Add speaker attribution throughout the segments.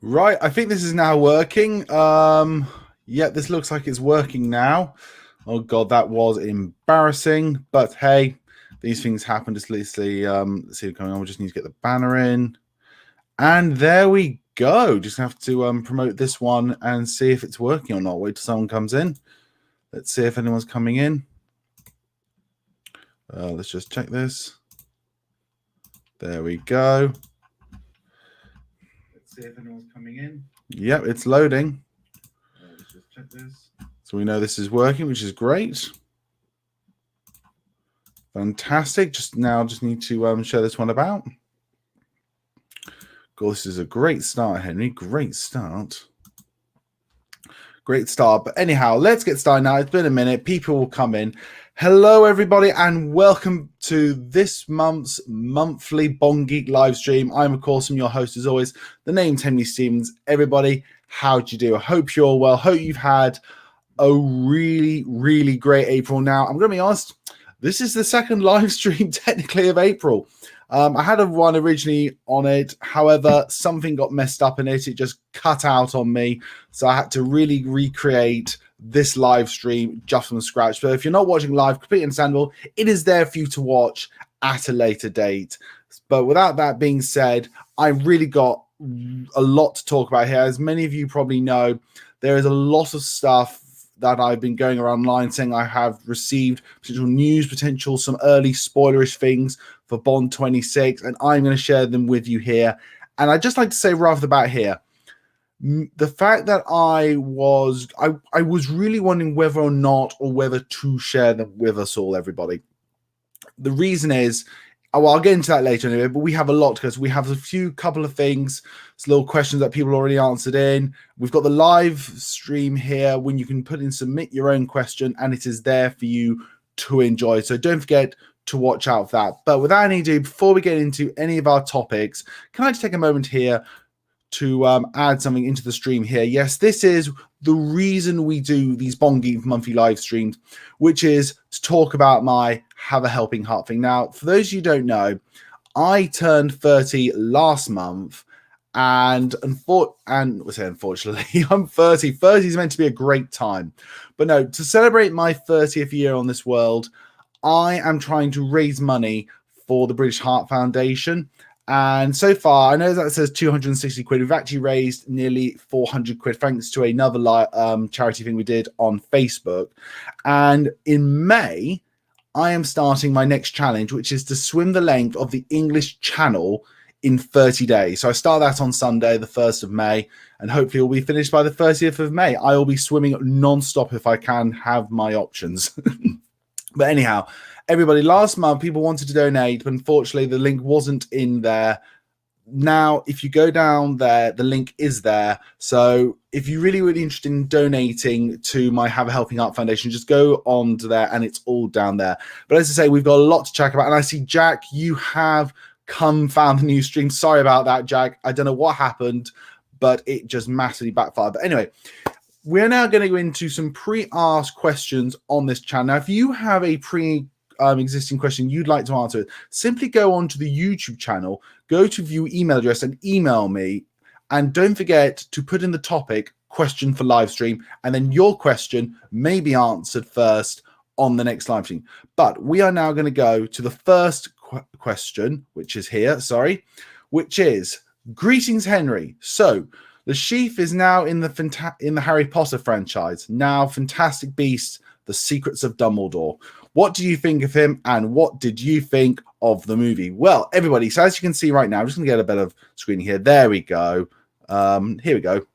Speaker 1: Right, I think this is now working. Yeah, this looks like it's working now. Oh god, that was embarrassing. But hey, these things happen. Just let's see what's going on. We just need to get the banner in. And there we go. Just have to promote this one and see if it's working or not. Wait till someone comes in. Let's see if anyone's coming in. Let's just check this. There we go. Let's see if anyone's coming in. Yep, it's loading. Let's just check this. So we know this is working, which is great. Fantastic. Just need to share this one about. God, this is a great start, Henry. Great start. Great start. But anyhow, let's get started now. It's been a minute. People will come in. Hello, everybody, and welcome to this month's monthly Bond Geek live stream. I'm, of course, your host, as always. The name's Henry Stevens. Everybody, how'd you do? I hope you're all well. Hope you've had a really, really great April. Now, I'm going to be honest, this is the second live stream, technically, of April. I had one originally on it. However, something got messed up in it. It just cut out on me. So I had to really recreate this live stream just from scratch. But if you're not watching live, completely understandable. It is there for you to watch at a later date. But without that being said, I really got a lot to talk about here. As many of you probably know, there is a lot of stuff that I've been going around online saying I have received potential news, some early spoilerish things for Bond 26, and I'm going to share them with you here. And I'd just like to say right off the bat here, the fact that I was really wondering whether or not, or whether to share them with us all, everybody. The reason is, well, I'll get into that later anyway, but we have a lot because we have a couple of things, some little questions that people already answered in. We've got the live stream here when you can submit your own question, and it is there for you to enjoy. So don't forget to watch out for that. But without any ado, before we get into any of our topics, can I just take a moment here to add something into the stream here? Yes, this is the reason we do these Bond Geek monthly live streams, which is to talk about my Have a Helping Heart thing. Now, for those of you who don't know, I turned 30 last month, and unfortunately, I'm 30. 30 is meant to be a great time. But no, to celebrate my 30th year on this world, I am trying to raise money for the British Heart Foundation. And so far, I know that says 260 quid. We've actually raised nearly 400 quid, thanks to another charity thing we did on Facebook. And in May, I am starting my next challenge, which is to swim the length of the English Channel in 30 days. So I start that on Sunday, the 1st of May, and hopefully it'll be finished by the 30th of May. I will be swimming non-stop if I can have my options. But anyhow, everybody, last month people wanted to donate, but unfortunately the link wasn't in there. Now, if you go down there, the link is there. So if you're really, really interested in donating to my Have a Helping Heart Foundation, just go on to there and it's all down there. But as I say, we've got a lot to chat about. And I see, Jack, you have found the new stream. Sorry about that, Jack. I don't know what happened, but it just massively backfired. But anyway, we're now going to go into some pre-asked questions on this channel. Now, if you have a existing question you'd like to answer, simply go on to the YouTube channel, go to view email address and email me. And don't forget to put in the topic question for live stream, and then your question may be answered first on the next live stream. But we are now going to go to the first question, which is here, which is, greetings, Henry. So, the Chiffre is now in the Harry Potter franchise. Now, Fantastic Beasts, The Secrets of Dumbledore. What do you think of him, and what did you think of the movie? Well, everybody, so as you can see right now, I'm just going to get a bit of screen here. There we go. Here we go.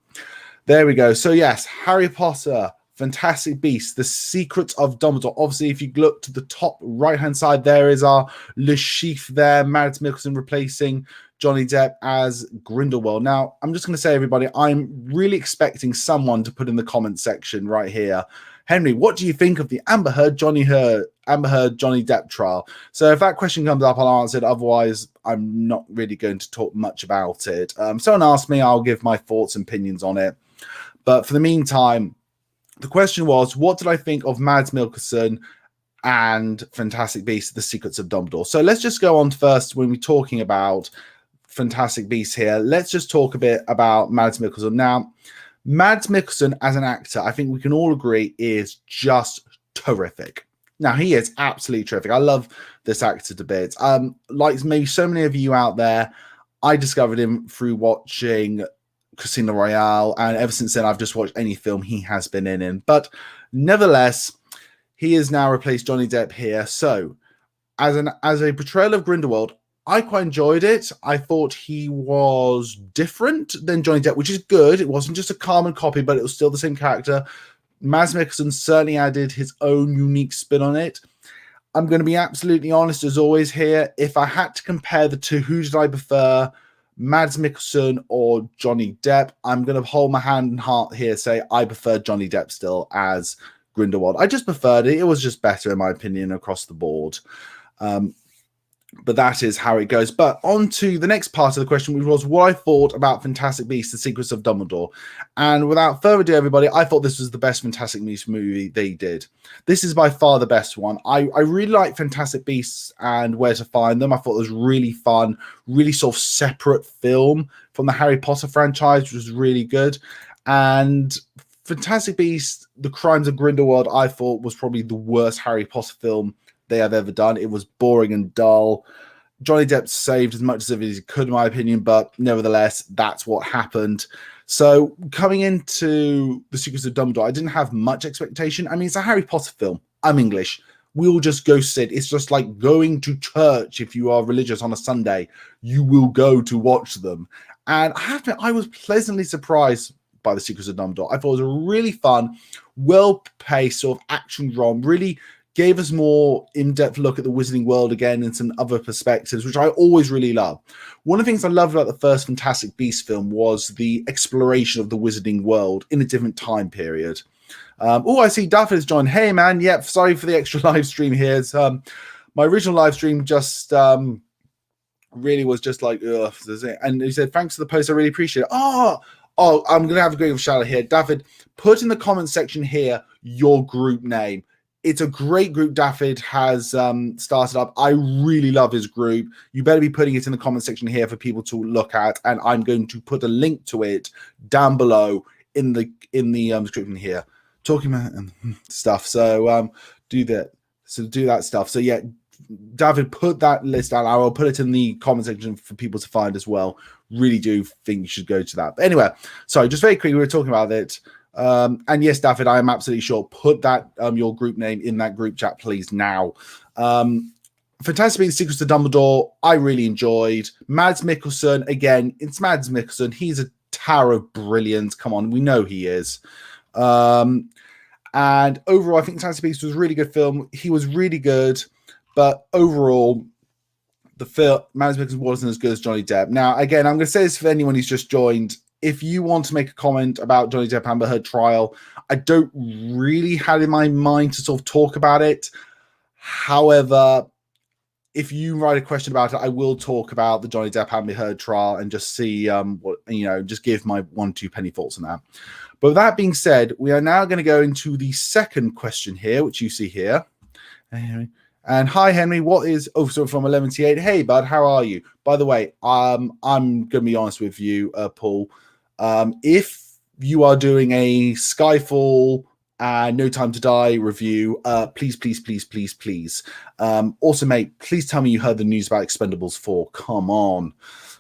Speaker 1: There we go. So, yes, Harry Potter, Fantastic Beasts, The Secrets of Dumbledore. Obviously, if you look to the top right-hand side, there is our Le Chiffre there, Madison Michaelson replacing Johnny Depp as Grindelwald. Now, I'm just going to say, everybody, I'm really expecting someone to put in the comment section right here, Henry, what do you think of the Amber Heard Johnny Depp trial? So if that question comes up, I'll answer it. Otherwise, I'm not really going to talk much about it. Someone asked me, I'll give my thoughts and opinions on it. But for the meantime, the question was, what did I think of Mads Mikkelsen and Fantastic Beasts, The Secrets of Dumbledore? So let's just go on first when we're talking about Fantastic Beasts here, let's just talk a bit about Mads Mikkelsen. Now, Mads Mikkelsen as an actor, I think we can all agree, is just terrific. Now, he is absolutely terrific. I love this actor to bits. Like maybe so many of you out there, I discovered him through watching Casino Royale, and ever since then, I've just watched any film he has been in. But nevertheless, he has now replaced Johnny Depp here. So, as a portrayal of Grindelwald, I quite enjoyed it. I thought he was different than Johnny Depp, which is good. It wasn't just a carbon copy, but it was still the same character. Mads Mikkelsen certainly added his own unique spin on it. I'm going to be absolutely honest as always here. If I had to compare the two, who did I prefer, Mads Mikkelsen or Johnny Depp? I'm going to hold my hand and heart here, say I prefer Johnny Depp still as Grindelwald. I just preferred it. It was just better in my opinion across the board. But that is how it goes. But on to the next part of the question, which was what I thought about Fantastic Beasts, The Secrets of Dumbledore. And without further ado, everybody, I thought this was the best Fantastic Beasts movie they did. This is by far the best one. I really like Fantastic Beasts and Where to Find Them. I thought it was really fun, really sort of separate film from the Harry Potter franchise, which was really good. And Fantastic Beasts, The Crimes of Grindelwald, I thought was probably the worst Harry Potter film they have ever done. It was boring and dull. Johnny Depp saved as much as he could, in my opinion, but nevertheless, that's what happened. So coming into The Secrets of Dumbledore, I didn't have much expectation. I mean, it's a Harry Potter film. I'm English. We'll just go sit. It's just like going to church. If you are religious on a Sunday, you will go to watch them. And I have to, I was pleasantly surprised by The Secrets of Dumbledore. I thought it was a really fun, well-paced sort of action rom, really gave us more in-depth look at the Wizarding World again and some other perspectives, which I always really love. One of the things I loved about the first Fantastic Beasts film was the exploration of the Wizarding World in a different time period. I see Duff has joined. Hey, man. Yep, sorry for the extra live stream here. It's, my original live stream just really was just like, ugh. And he said, thanks for the post. I really appreciate it. Oh, I'm going to have a great shout out here. David, put in the comment section here your group name. It's a great group David has started up. I really love his group. You better be putting it in the comment section here for people to look at, and I'm going to put a link to it down below in the description here. Talking about stuff. So do that. So do that stuff. So yeah, David, put that list down. I will put it in the comment section for people to find as well. Really do think you should go to that. But anyway, sorry, just very quickly, we were talking about it. And yes, David, I am absolutely sure. Put that your group name in that group chat, please, now. Fantastic Beasts: Secrets of Dumbledore, I really enjoyed. Mads Mikkelsen, again, it's Mads Mikkelsen. He's a tower of brilliance. Come on, we know he is. And overall, I think Fantastic Beasts was a really good film. He was really good, but overall, the film, Mads Mikkelsen wasn't as good as Johnny Depp. Now, again, I'm going to say this for anyone who's just joined. If you want to make a comment about Johnny Depp Amber Heard trial, I don't really have in my mind to sort of talk about it. However, if you write a question about it, I will talk about the Johnny Depp Amber Heard trial and just see what, just give my 1-2 penny thoughts on that. But with that being said, we are now going to go into the second question here, which you see here. And hi, Henry. What is so from 11T8? Hey, bud, how are you? By the way, I'm going to be honest with you, Paul. If you are doing a Skyfall and No Time to Die review, please. Also, mate, please tell me you heard the news about Expendables 4. Come on.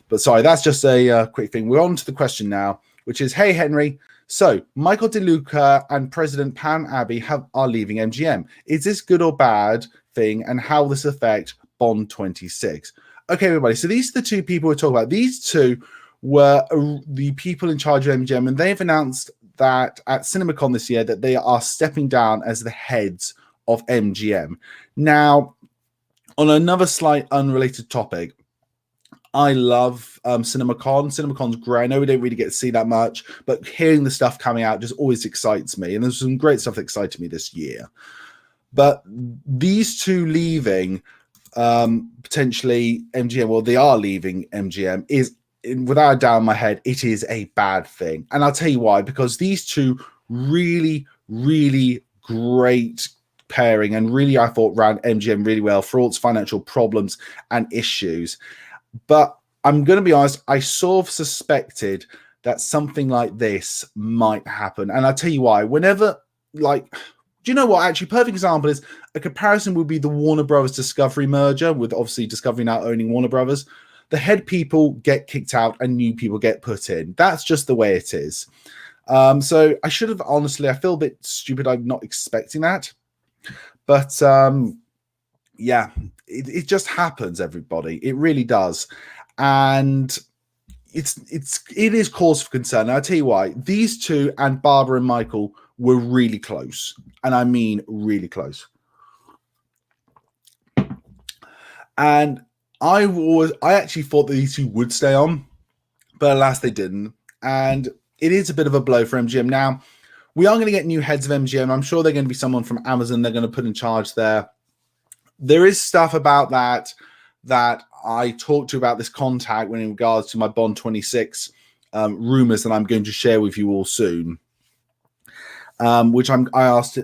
Speaker 1: But sorry, that's just a quick thing. We're on to the question now, which is, hey, Henry. So, Michael DeLuca and President Pam Abby are leaving MGM. Is this good or bad thing, and how will this affect Bond 26? Okay, everybody. So these are the two people we're talking about. These two were the people in charge of MGM, and they've announced that at CinemaCon this year that they are stepping down as the heads of MGM. Now, on another slight unrelated topic, I love CinemaCon. CinemaCon's great. I know we don't really get to see that much, but hearing the stuff coming out just always excites me, and there's some great stuff that excited me this year. But these two leaving potentially MGM, well, they are leaving MGM, is without a doubt in my head, it is a bad thing. And I'll tell you why, because these two really, really great pairing, and really, I thought ran MGM really well for all its financial problems and issues. But I'm going to be honest, I sort of suspected that something like this might happen. And I'll tell you why. Whenever, like, do you know what? Actually, perfect example is a comparison would be the Warner Brothers Discovery merger, with obviously Discovery now owning Warner Brothers. The head people get kicked out and new people get put in. That's just the way it is. So I should have, honestly, I feel a bit stupid. I'm not expecting that. But yeah, it just happens, everybody. It really does. And it is cause for concern. And I'll tell you why. These two and Barbara and Michael were really close. And I mean really close. And I actually thought that these two would stay on, but alas, they didn't. And it is a bit of a blow for MGM. Now, we are going to get new heads of MGM. I'm sure they're going to be someone from Amazon they're going to put in charge there. There is stuff about that I talked to about this contact when in regards to my Bond 26 rumors that I'm going to share with you all soon, which I asked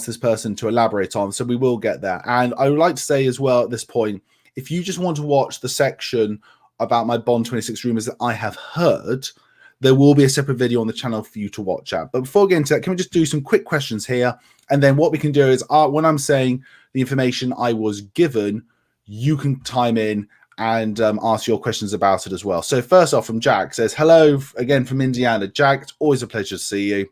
Speaker 1: this person to elaborate on. So we will get there. And I would like to say as well at this point, if you just want to watch the section about my Bond 26 rumors that I have heard, there will be a separate video on the channel for you to watch at. But before we get into that, can we just do some quick questions here? And then what we can do is when I'm saying the information I was given, you can time in and ask your questions about it as well. So first off, from Jack, says, hello again from Indiana. Jack, it's always a pleasure to see you.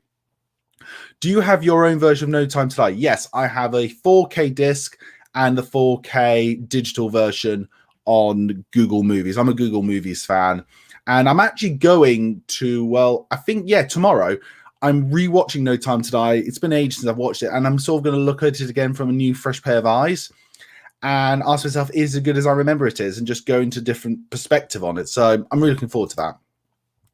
Speaker 1: Do you have your own version of No Time to Die? Yes, I have a 4K disc and the 4K digital version on Google Movies. I'm a Google Movies fan. And I'm actually going to, well, I think, yeah, tomorrow, I'm rewatching No Time to Die. It's been ages since I've watched it. And I'm sort of going to look at it again from a new, fresh pair of eyes and ask myself, is it as good as I remember it is? And just go into different perspective on it. So I'm really looking forward to that.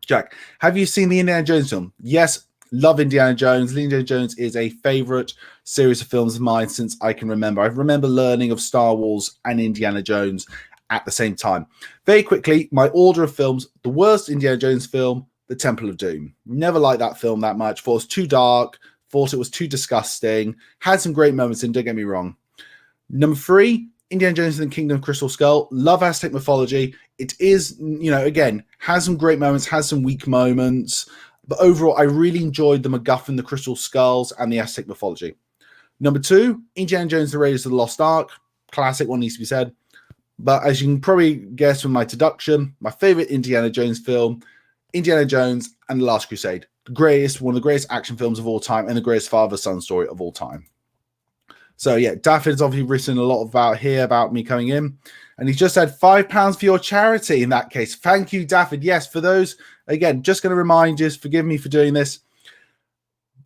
Speaker 1: Jack, have you seen the Indiana Jones film? Yes, love Indiana Jones. Indiana Jones is a favorite series of films of mine since I can remember. I remember learning of Star Wars and Indiana Jones at the same time. Very quickly, my order of films: the worst Indiana Jones film, The Temple of Doom. Never liked that film that much. Thought it was too dark. Thought it was too disgusting. Had some great moments in, don't get me wrong. Number 3, Indiana Jones and the Kingdom of Crystal Skull. Love Aztec mythology. It is, you know, again, has some great moments, has some weak moments. But overall, I really enjoyed the MacGuffin, the Crystal Skulls, and the Aztec mythology. Number 2, Indiana Jones and the Raiders of the Lost Ark. Classic, one needs to be said. But as you can probably guess from my deduction, my favorite Indiana Jones film, Indiana Jones and the Last Crusade. The greatest, one of the greatest action films of all time and the greatest father-son story of all time. So yeah, Daffod's obviously written a lot about here about me coming in. And he's just had £5 for your charity in that case. Thank you, Daffod. Yes, for those, again, just going to remind you, forgive me for doing this.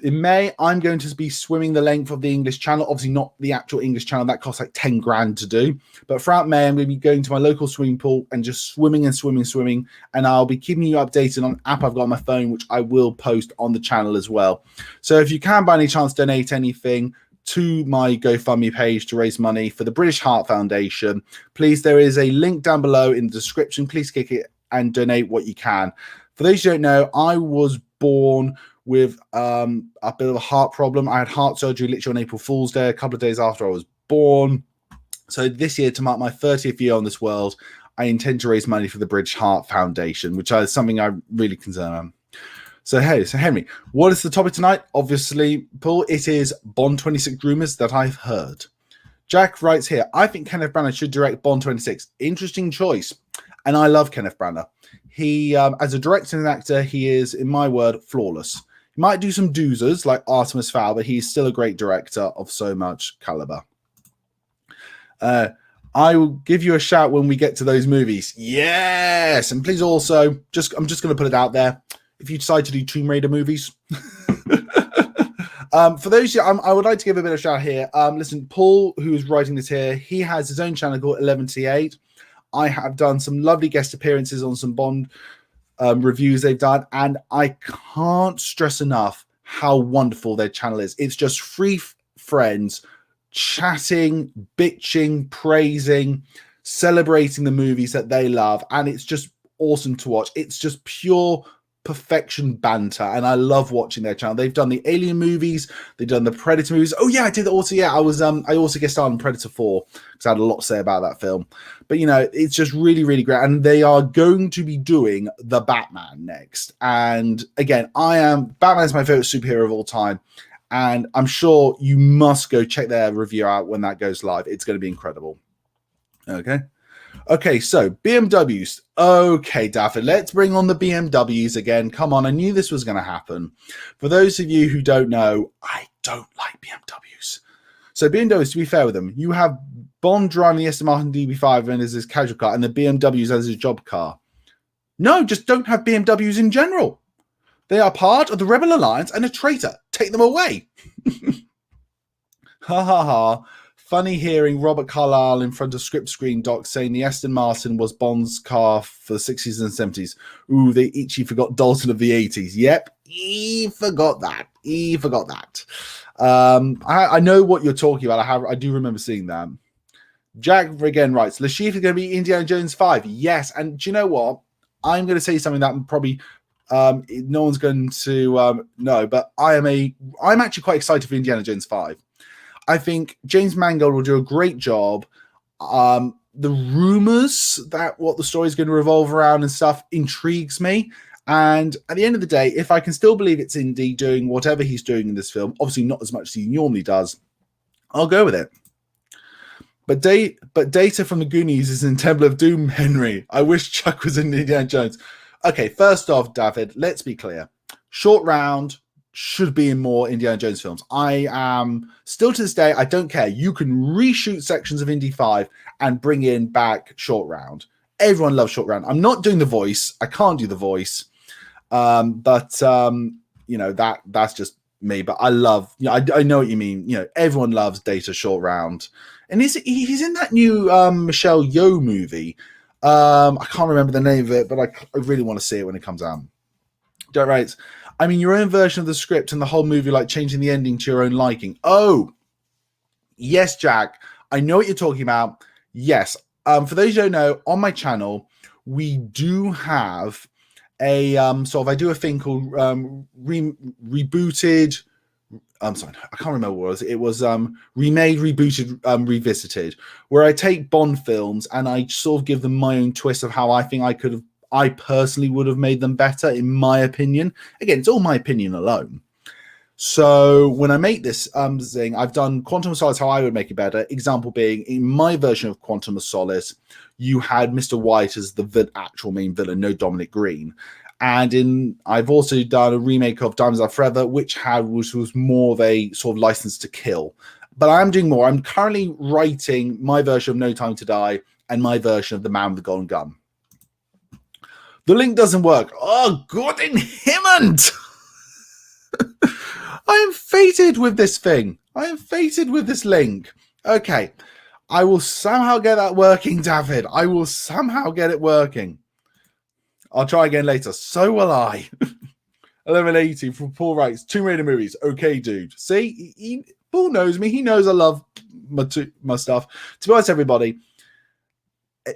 Speaker 1: In May, I'm going to be swimming the length of the English Channel. Obviously not the actual English Channel. That costs like 10 grand to do. But throughout May, I'm going to be going to my local swimming pool and just swimming and swimming, swimming. And I'll be keeping you updated on an app I've got on my phone, which I will post on the channel as well. So if you can by any chance donate anything to my GoFundMe page to raise money for the British Heart Foundation, please, there is a link down below in the description. Please click it and donate what you can. For those who don't know, I was born with a bit of a heart problem. I had heart surgery literally on April Fool's Day, a couple of days after I was born. So this year, to mark my 30th year on this world, I intend to raise money for the British Heart Foundation, which is something I'm really concerned about. So hey, so Henry, what is the topic tonight? Obviously, Paul, it is Bond 26 rumors that I've heard. Jack writes here, I think Kenneth Branagh should direct Bond 26. Interesting choice. And I love Kenneth Branagh. He, as a director and actor, he is, in my word, flawless. He might do some doozers like Artemis Fowl, but he's still a great director of so much caliber. I will give you a shout when we get to those movies. Yes! And please also, I'm just going to put it out there. If you decide to do Tomb Raider movies. For those, I would like to give a bit of a shout here. Listen, Paul, who is writing this here, he has his own channel called 11T8. I have done some lovely guest appearances on some Bond reviews they've done, and I can't stress enough how wonderful their channel is. It's just three friends chatting, bitching, praising, celebrating the movies that they love, and it's just awesome to watch. It's just pure perfection banter, and I love watching their channel. They've done the Alien movies, they've done the Predator movies. Oh yeah, I did also. Yeah, I also guest starred on Predator 4 because I had a lot to say about that film. But it's just really, really great, and they are going to be doing the Batman next. And again, Batman's my favorite superhero of all time, and I'm sure you must go check their review out when that goes live. It's going to be incredible. Okay, so BMWs. Okay, Daffy, let's bring on the BMWs again. Come on, I knew this was going to happen. For those of you who don't know, I don't like BMWs. So BMWs, to be fair with them, you have Bond driving the Aston Martin DB5 and as his casual car, and the BMWs as his job car. No, just don't have BMWs in general. They are part of the Rebel Alliance and a traitor. Take them away. Ha ha ha. Funny hearing Robert Carlyle in front of Script Screen Docs saying the Aston Martin was Bond's car for the 60s and 70s. Ooh, they each forgot Dalton of the 80s. Yep, he forgot that. I know what you're talking about. I do remember seeing that. Jack again writes, Le Chiffre is going to be Indiana Jones 5. Yes, and do you know what? I'm going to say something that probably no one's going to know, but I'm actually quite excited for Indiana Jones 5. I think James Mangold will do a great job. The rumors that what the story is going to revolve around and stuff intrigues me. And at the end of the day, if I can still believe it's Indy doing whatever he's doing in this film, obviously not as much as he normally does, I'll go with it. But Data from the Goonies is in Temple of Doom, Henry. I wish Chuck was in Indiana Jones. Okay, first off, David, let's be clear. Short Round should be in more Indiana Jones films. I am still to this day, I don't care. You can reshoot sections of Indy 5 and bring in back Short Round. Everyone loves Short Round. I'm not doing the voice. I can't do the voice. But that's just me. But I love, I know what you mean. Everyone loves Data Short Round. And he's in that new Michelle Yeoh movie. I can't remember the name of it, but I really want to see it when it comes out. Don't write. I mean, your own version of the script and the whole movie, like changing the ending to your own liking. Oh, yes, Jack. I know what you're talking about. Yes. For those who don't know, on my channel, we do have a I do a thing called rebooted. I'm sorry, I can't remember what it was. It was remade, rebooted, revisited, where I take Bond films and I sort of give them my own twist of how I think I personally would have made them better, in my opinion. Again, it's all my opinion alone. So when I make this thing, I've done Quantum of Solace how I would make it better. Example being, in my version of Quantum of Solace, you had Mr. White as the actual main villain, no Dominic Green. And I've also done a remake of Diamonds Are Forever, which was more of a sort of license to kill. But I'm doing more. I'm currently writing my version of No Time to Die and my version of The Man with the Golden Gun. The link doesn't work. Oh, good in heaven! I am fated with this thing. I am fated with this link. Okay. I will somehow get that working, David. I will somehow get it working. I'll try again later. So will I. 1180 from Paul writes, Tomb Raider movies. Okay, dude. See, Paul knows me. He knows I love my stuff. To be honest, everybody,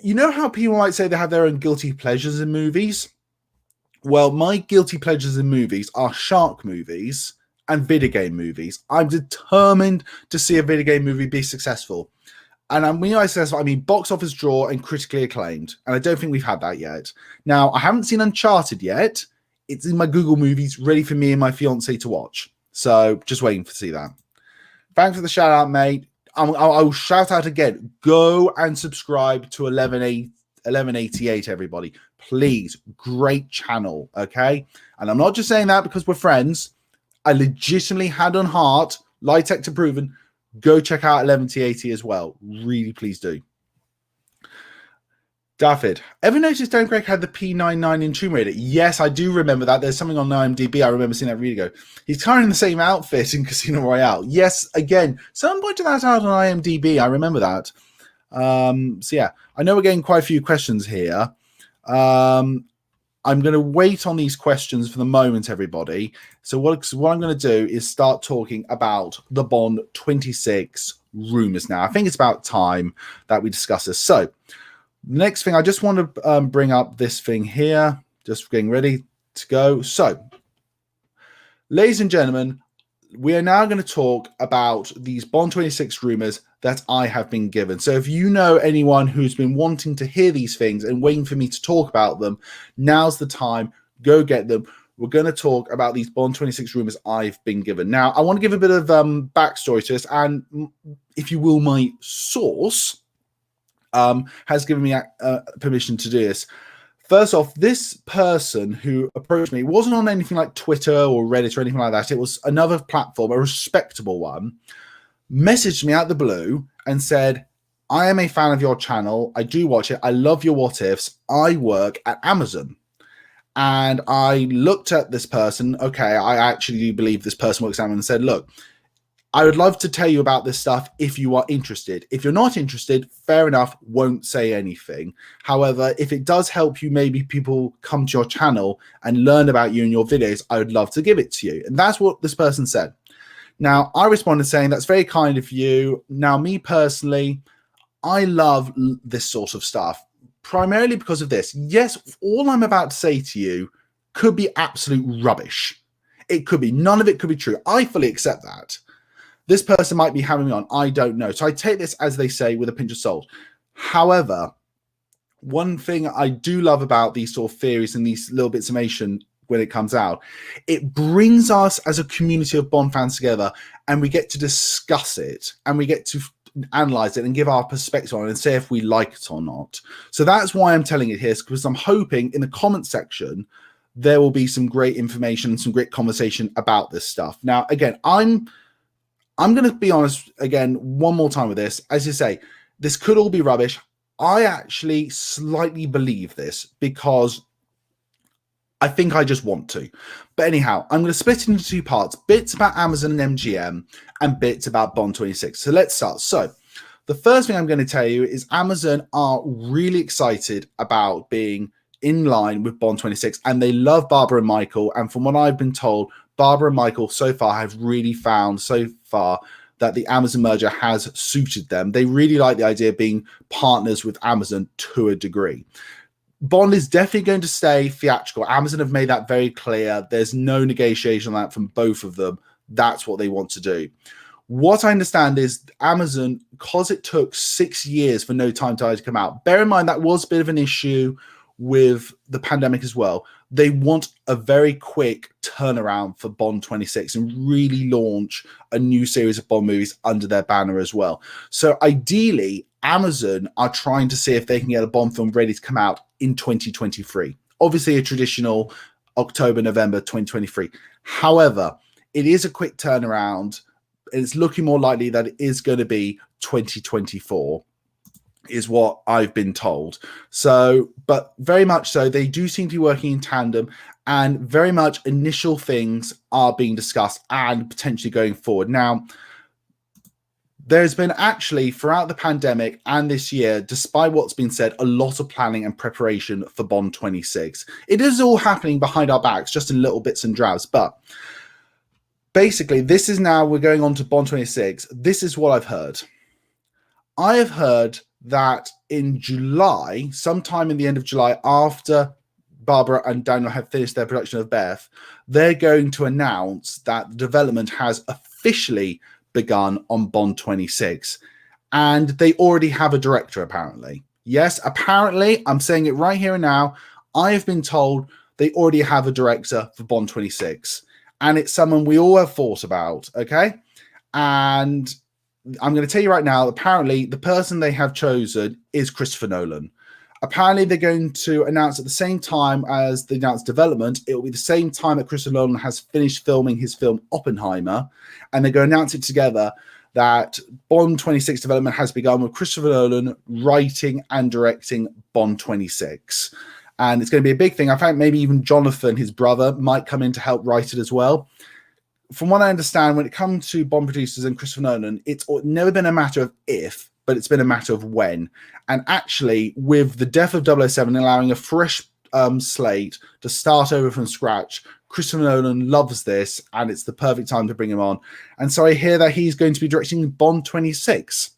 Speaker 1: you know how people might say they have their own guilty pleasures in movies? Well, my guilty pleasures in movies are shark movies and video game movies. I'm determined to see a video game movie be successful. And when I say successful, I mean box office draw and critically acclaimed. And I don't think we've had that yet. Now, I haven't seen Uncharted yet. It's in my Google movies, ready for me and my fiance to watch. So just waiting to see that. Thanks for the shout out, mate. I'll shout out again. Go and subscribe to 1188, everybody. Please, great channel, okay? And I'm not just saying that because we're friends. I legitimately, hand on heart, lie detector proven, go check out 1180 as well. Really, please do. David, ever noticed Darren Craig had the P99 in Tomb Raider? Yes, I do remember that. There's something on IMDb. I remember seeing that really ago. He's carrying the same outfit in Casino Royale. Yes, again, someone pointed that out on IMDb. I remember that. So yeah, I know we're getting quite a few questions here. I'm going to wait on these questions for the moment, everybody. So what I'm going to do is start talking about the Bond 26 rumors now. I think it's about time that we discuss this. So next thing, I just want to bring up this thing here. Just getting ready. to go. So, ladies and gentlemen, we are now going to talk about these Bond 26 rumors that I have been given. So if you know anyone who's been wanting to hear these things and waiting for me to talk about them, now's the time. Go get them. We're going to talk about these Bond 26 rumors I've been given. Now, I want to give a bit of backstory to this, and if you will, my source has given me permission to do this. First off, this person who approached me wasn't on anything like Twitter or Reddit or anything like that. It was another platform, a respectable one, messaged me out the blue and said, I am a fan of your channel. I do watch it. I love your what ifs. I work at Amazon. And I looked at this person. Okay, I actually do believe this person works at Amazon, and said, look, I would love to tell you about this stuff if you are interested. If you're not interested, fair enough, won't say anything. However, if it does help you, maybe people come to your channel and learn about you and your videos, I would love to give it to you. And that's what this person said. Now, I responded saying, that's very kind of you. Now, me personally, I love this sort of stuff, primarily because of this. Yes, all I'm about to say to you could be absolute rubbish. It could be. None of it could be true. I fully accept that. This person might be having me on. I don't know. So I take this, as they say, with a pinch of salt. However, one thing I do love about these sort of theories and these little bits of information when it comes out, it brings us as a community of Bond fans together, and we get to discuss it, and we get to analyze it and give our perspective on it and say if we like it or not. So that's why I'm telling it here, because I'm hoping in the comment section there will be some great information and some great conversation about this stuff. Now, again, I'm going to be honest again one more time with this. As you say, this could all be rubbish. I actually slightly believe this because I think I just want to. But anyhow, I'm going to split it into two parts. Bits about Amazon and MGM and bits about Bond 26. So let's start. So the first thing I'm going to tell you is Amazon are really excited about being in line with Bond 26, and they love Barbara and Michael. And from what I've been told, Barbara and Michael so far have really found so far that the Amazon merger has suited them. They really like the idea of being partners with Amazon to a degree. Bond is definitely going to stay theatrical. Amazon have made that very clear. There's no negotiation on that from both of them. That's what they want to do. What I understand is Amazon, because it took 6 years for No Time to Die to come out, bear in mind that was a bit of an issue with the pandemic as well. They want a very quick turnaround for Bond 26 and really launch a new series of Bond movies under their banner as well. So ideally, Amazon are trying to see if they can get a Bond film ready to come out in 2023. Obviously, a traditional October, November 2023. However, it is a quick turnaround. It's looking more likely that it is going to be 2024. Is what I've been told. So, but very much so, they do seem to be working in tandem, and very much initial things are being discussed and potentially going forward. Now, there's been actually throughout the pandemic and this year, despite what's been said, a lot of planning and preparation for Bond 26. It is all happening behind our backs, just in little bits and drabs. But basically, this is now, we're going on to Bond 26. This is what I've heard. I have heard that in July, sometime in the end of July, after Barbara and Daniel have finished their production of Beth, they're going to announce that the development has officially begun on Bond 26. And they already have a director, apparently. Yes, apparently, I'm saying it right here and now, I have been told they already have a director for Bond 26. And it's someone we all have thought about, okay? And I'm going to tell you right now, apparently the person they have chosen is Christopher Nolan. Apparently they're going to announce at the same time as they announce development. It will be the same time that Christopher Nolan has finished filming his film Oppenheimer. And they're going to announce it together that Bond 26 development has begun with Christopher Nolan writing and directing Bond 26. And it's going to be a big thing. I think maybe even Jonathan, his brother, might come in to help write it as well. From what I understand, when it comes to Bond producers and Christopher Nolan, it's never been a matter of if, but it's been a matter of when. And actually, with the death of 007 allowing a fresh slate to start over from scratch, Christopher Nolan loves this, and it's the perfect time to bring him on. And so I hear that he's going to be directing Bond 26.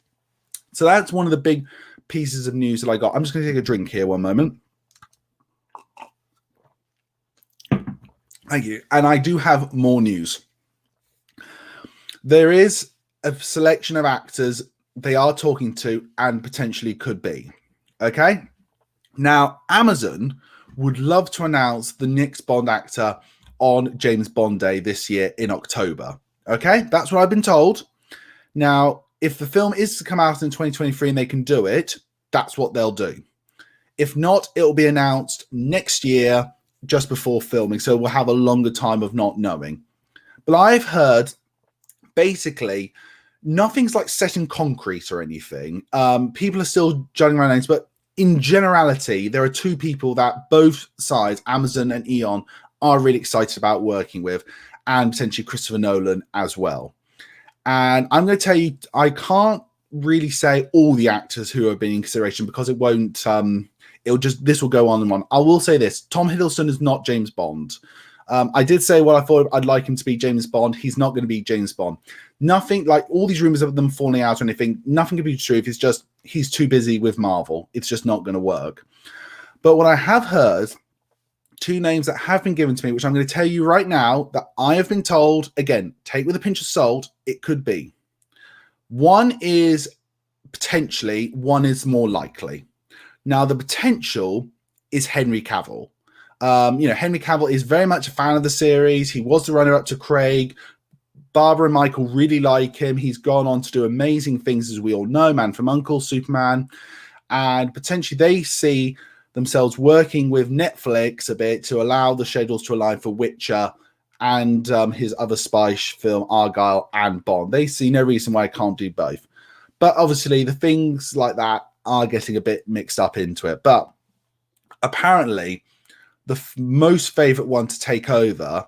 Speaker 1: So that's one of the big pieces of news that I got. I'm just going to take a drink here one moment. Thank you. And I do have more news. There is a selection of actors they are talking to and potentially could be. Okay? Now, Amazon would love to announce the next Bond actor on James Bond Day this year in October. Okay? That's what I've been told. Now, if the film is to come out in 2023 and they can do it, that's what they'll do. If not, it'll be announced next year just before filming, so we'll have a longer time of not knowing. But I've heard, basically, nothing's like set in concrete or anything. People are still juggling around names, but in generality, there are two people that both sides, Amazon and Eon, are really excited about working with, and potentially Christopher Nolan as well. And I'm going to tell you, I can't really say all the actors who have been in consideration because it won't, this will go on and on. I will say this, Tom Hiddleston is not James Bond. I did say what I thought I'd like him to be James Bond. He's not going to be James Bond. Nothing like all these rumors of them falling out or anything, nothing can be true. It's just he's too busy with Marvel. It's just not going to work. But what I have heard, two names that have been given to me, which I'm going to tell you right now that I have been told, again, take with a pinch of salt, it could be. One is potentially, one is more likely. Now, the potential is Henry Cavill. Henry Cavill is very much a fan of the series. He was the runner-up to Craig. Barbara and Michael really like him. He's gone on to do amazing things, as we all know, Man from U.N.C.L.E., Superman. And potentially they see themselves working with Netflix a bit to allow the schedules to align for Witcher and his other spy film, Argyle and Bond. They see no reason why I can't do both. But obviously the things like that are getting a bit mixed up into it. But apparently the most favorite one to take over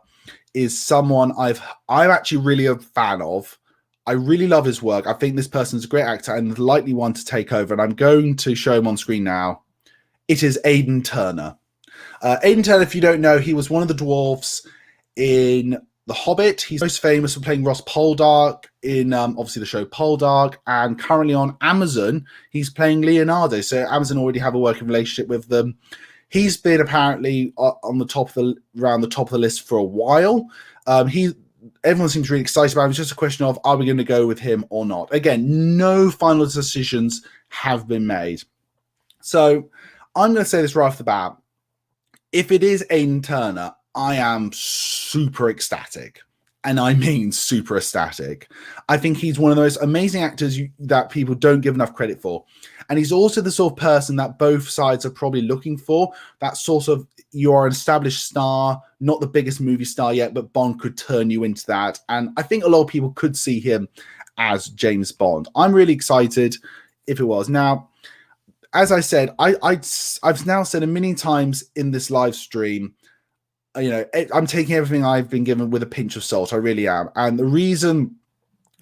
Speaker 1: is someone I'm actually really a fan of. I really love his work. I think this person's a great actor and the likely one to take over. And I'm going to show him on screen now. It is Aidan Turner. Aidan Turner, if you don't know, he was one of the dwarves in The Hobbit. He's most famous for playing Ross Poldark in obviously the show Poldark, and currently on Amazon, he's playing Leonardo. So Amazon already have a working relationship with them. He's been apparently on the top of around the top of the list for a while. Everyone seems really excited about him. It's just a question of, are we going to go with him or not? Again, no final decisions have been made. So I'm going to say this right off the bat. If it is Aidan Turner, I am super ecstatic. And I mean super ecstatic. I think he's one of those amazing actors that people don't give enough credit for. And he's also the sort of person that both sides are probably looking for. That sort of, you're an established star, not the biggest movie star yet, but Bond could turn you into that. And I think a lot of people could see him as James Bond. I'm really excited if it was. Now, as I said, I've now said a million times in this live stream, I'm taking everything I've been given with a pinch of salt. I really am. And the reason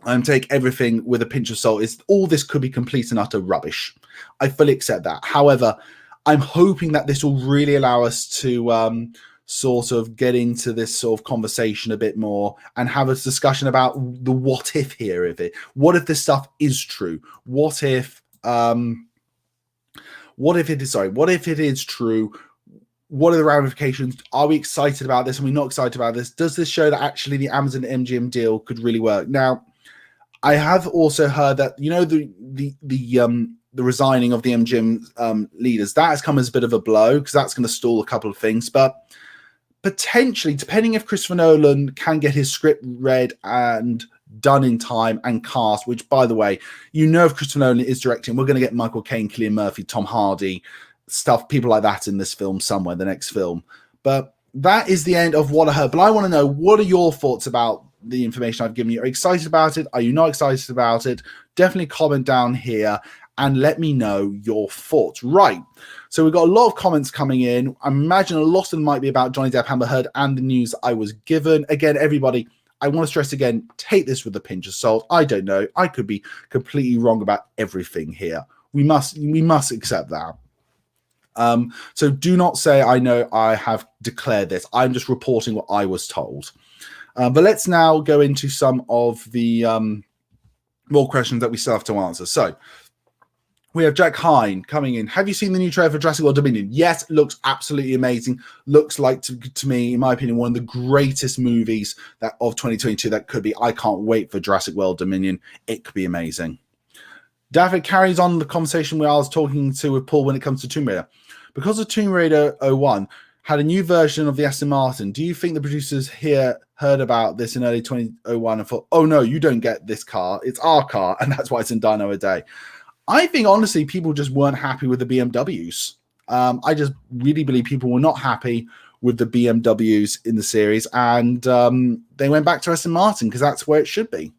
Speaker 1: I'm taking everything with a pinch of salt is all this could be complete and utter rubbish. I fully accept that. However, I'm hoping that this will really allow us to sort of get into this sort of conversation a bit more and have a discussion about the what if here of it. What if this stuff is true? What if it is true? What are the ramifications? Are we excited about this? Are we not excited about this? Does this show that actually the Amazon MGM deal could really work? Now, I have also heard that, the resigning of the MGM leaders, that has come as a bit of a blow because that's going to stall a couple of things. But potentially, depending if Christopher Nolan can get his script read and done in time and cast, which, by the way, if Christopher Nolan is directing, we're going to get Michael Caine, Cillian Murphy, Tom Hardy, stuff, people like that in this film somewhere, the next film. But that is the end of what I heard. But I want to know, what are your thoughts about the information I've given you? Are you excited about it? Are you not excited about it? Definitely comment down here and let me know your thoughts. Right. So we've got a lot of comments coming in. I imagine a lot of them might be about Johnny Depp, Amber Heard, and the news I was given. Again, everybody, I want to stress again, take this with a pinch of salt. I don't know. I could be completely wrong about everything here. We must accept that. So do not say I know I have declared this. I'm just reporting what I was told. But let's now go into some of the more questions that we still have to answer. So We have Jack Hine coming in. Have you seen the new trailer for Jurassic World Dominion? Yes, looks absolutely amazing. Looks like, to me, in my opinion, one of the greatest movies that of 2022 that could be. I can't wait for Jurassic World Dominion. It could be amazing. David carries on the conversation where I was talking to with Paul when it comes to Tomb Raider. Because of Tomb Raider 01 had a new version of the Aston Martin, do you think the producers here heard about this in early 2001 and thought, oh no, you don't get this car, it's our car, and that's why it's in Dino a Day? I think, honestly, people just weren't happy with the BMWs. I just really believe people were not happy with the BMWs in the series, and they went back to Aston Martin because that's where it should be.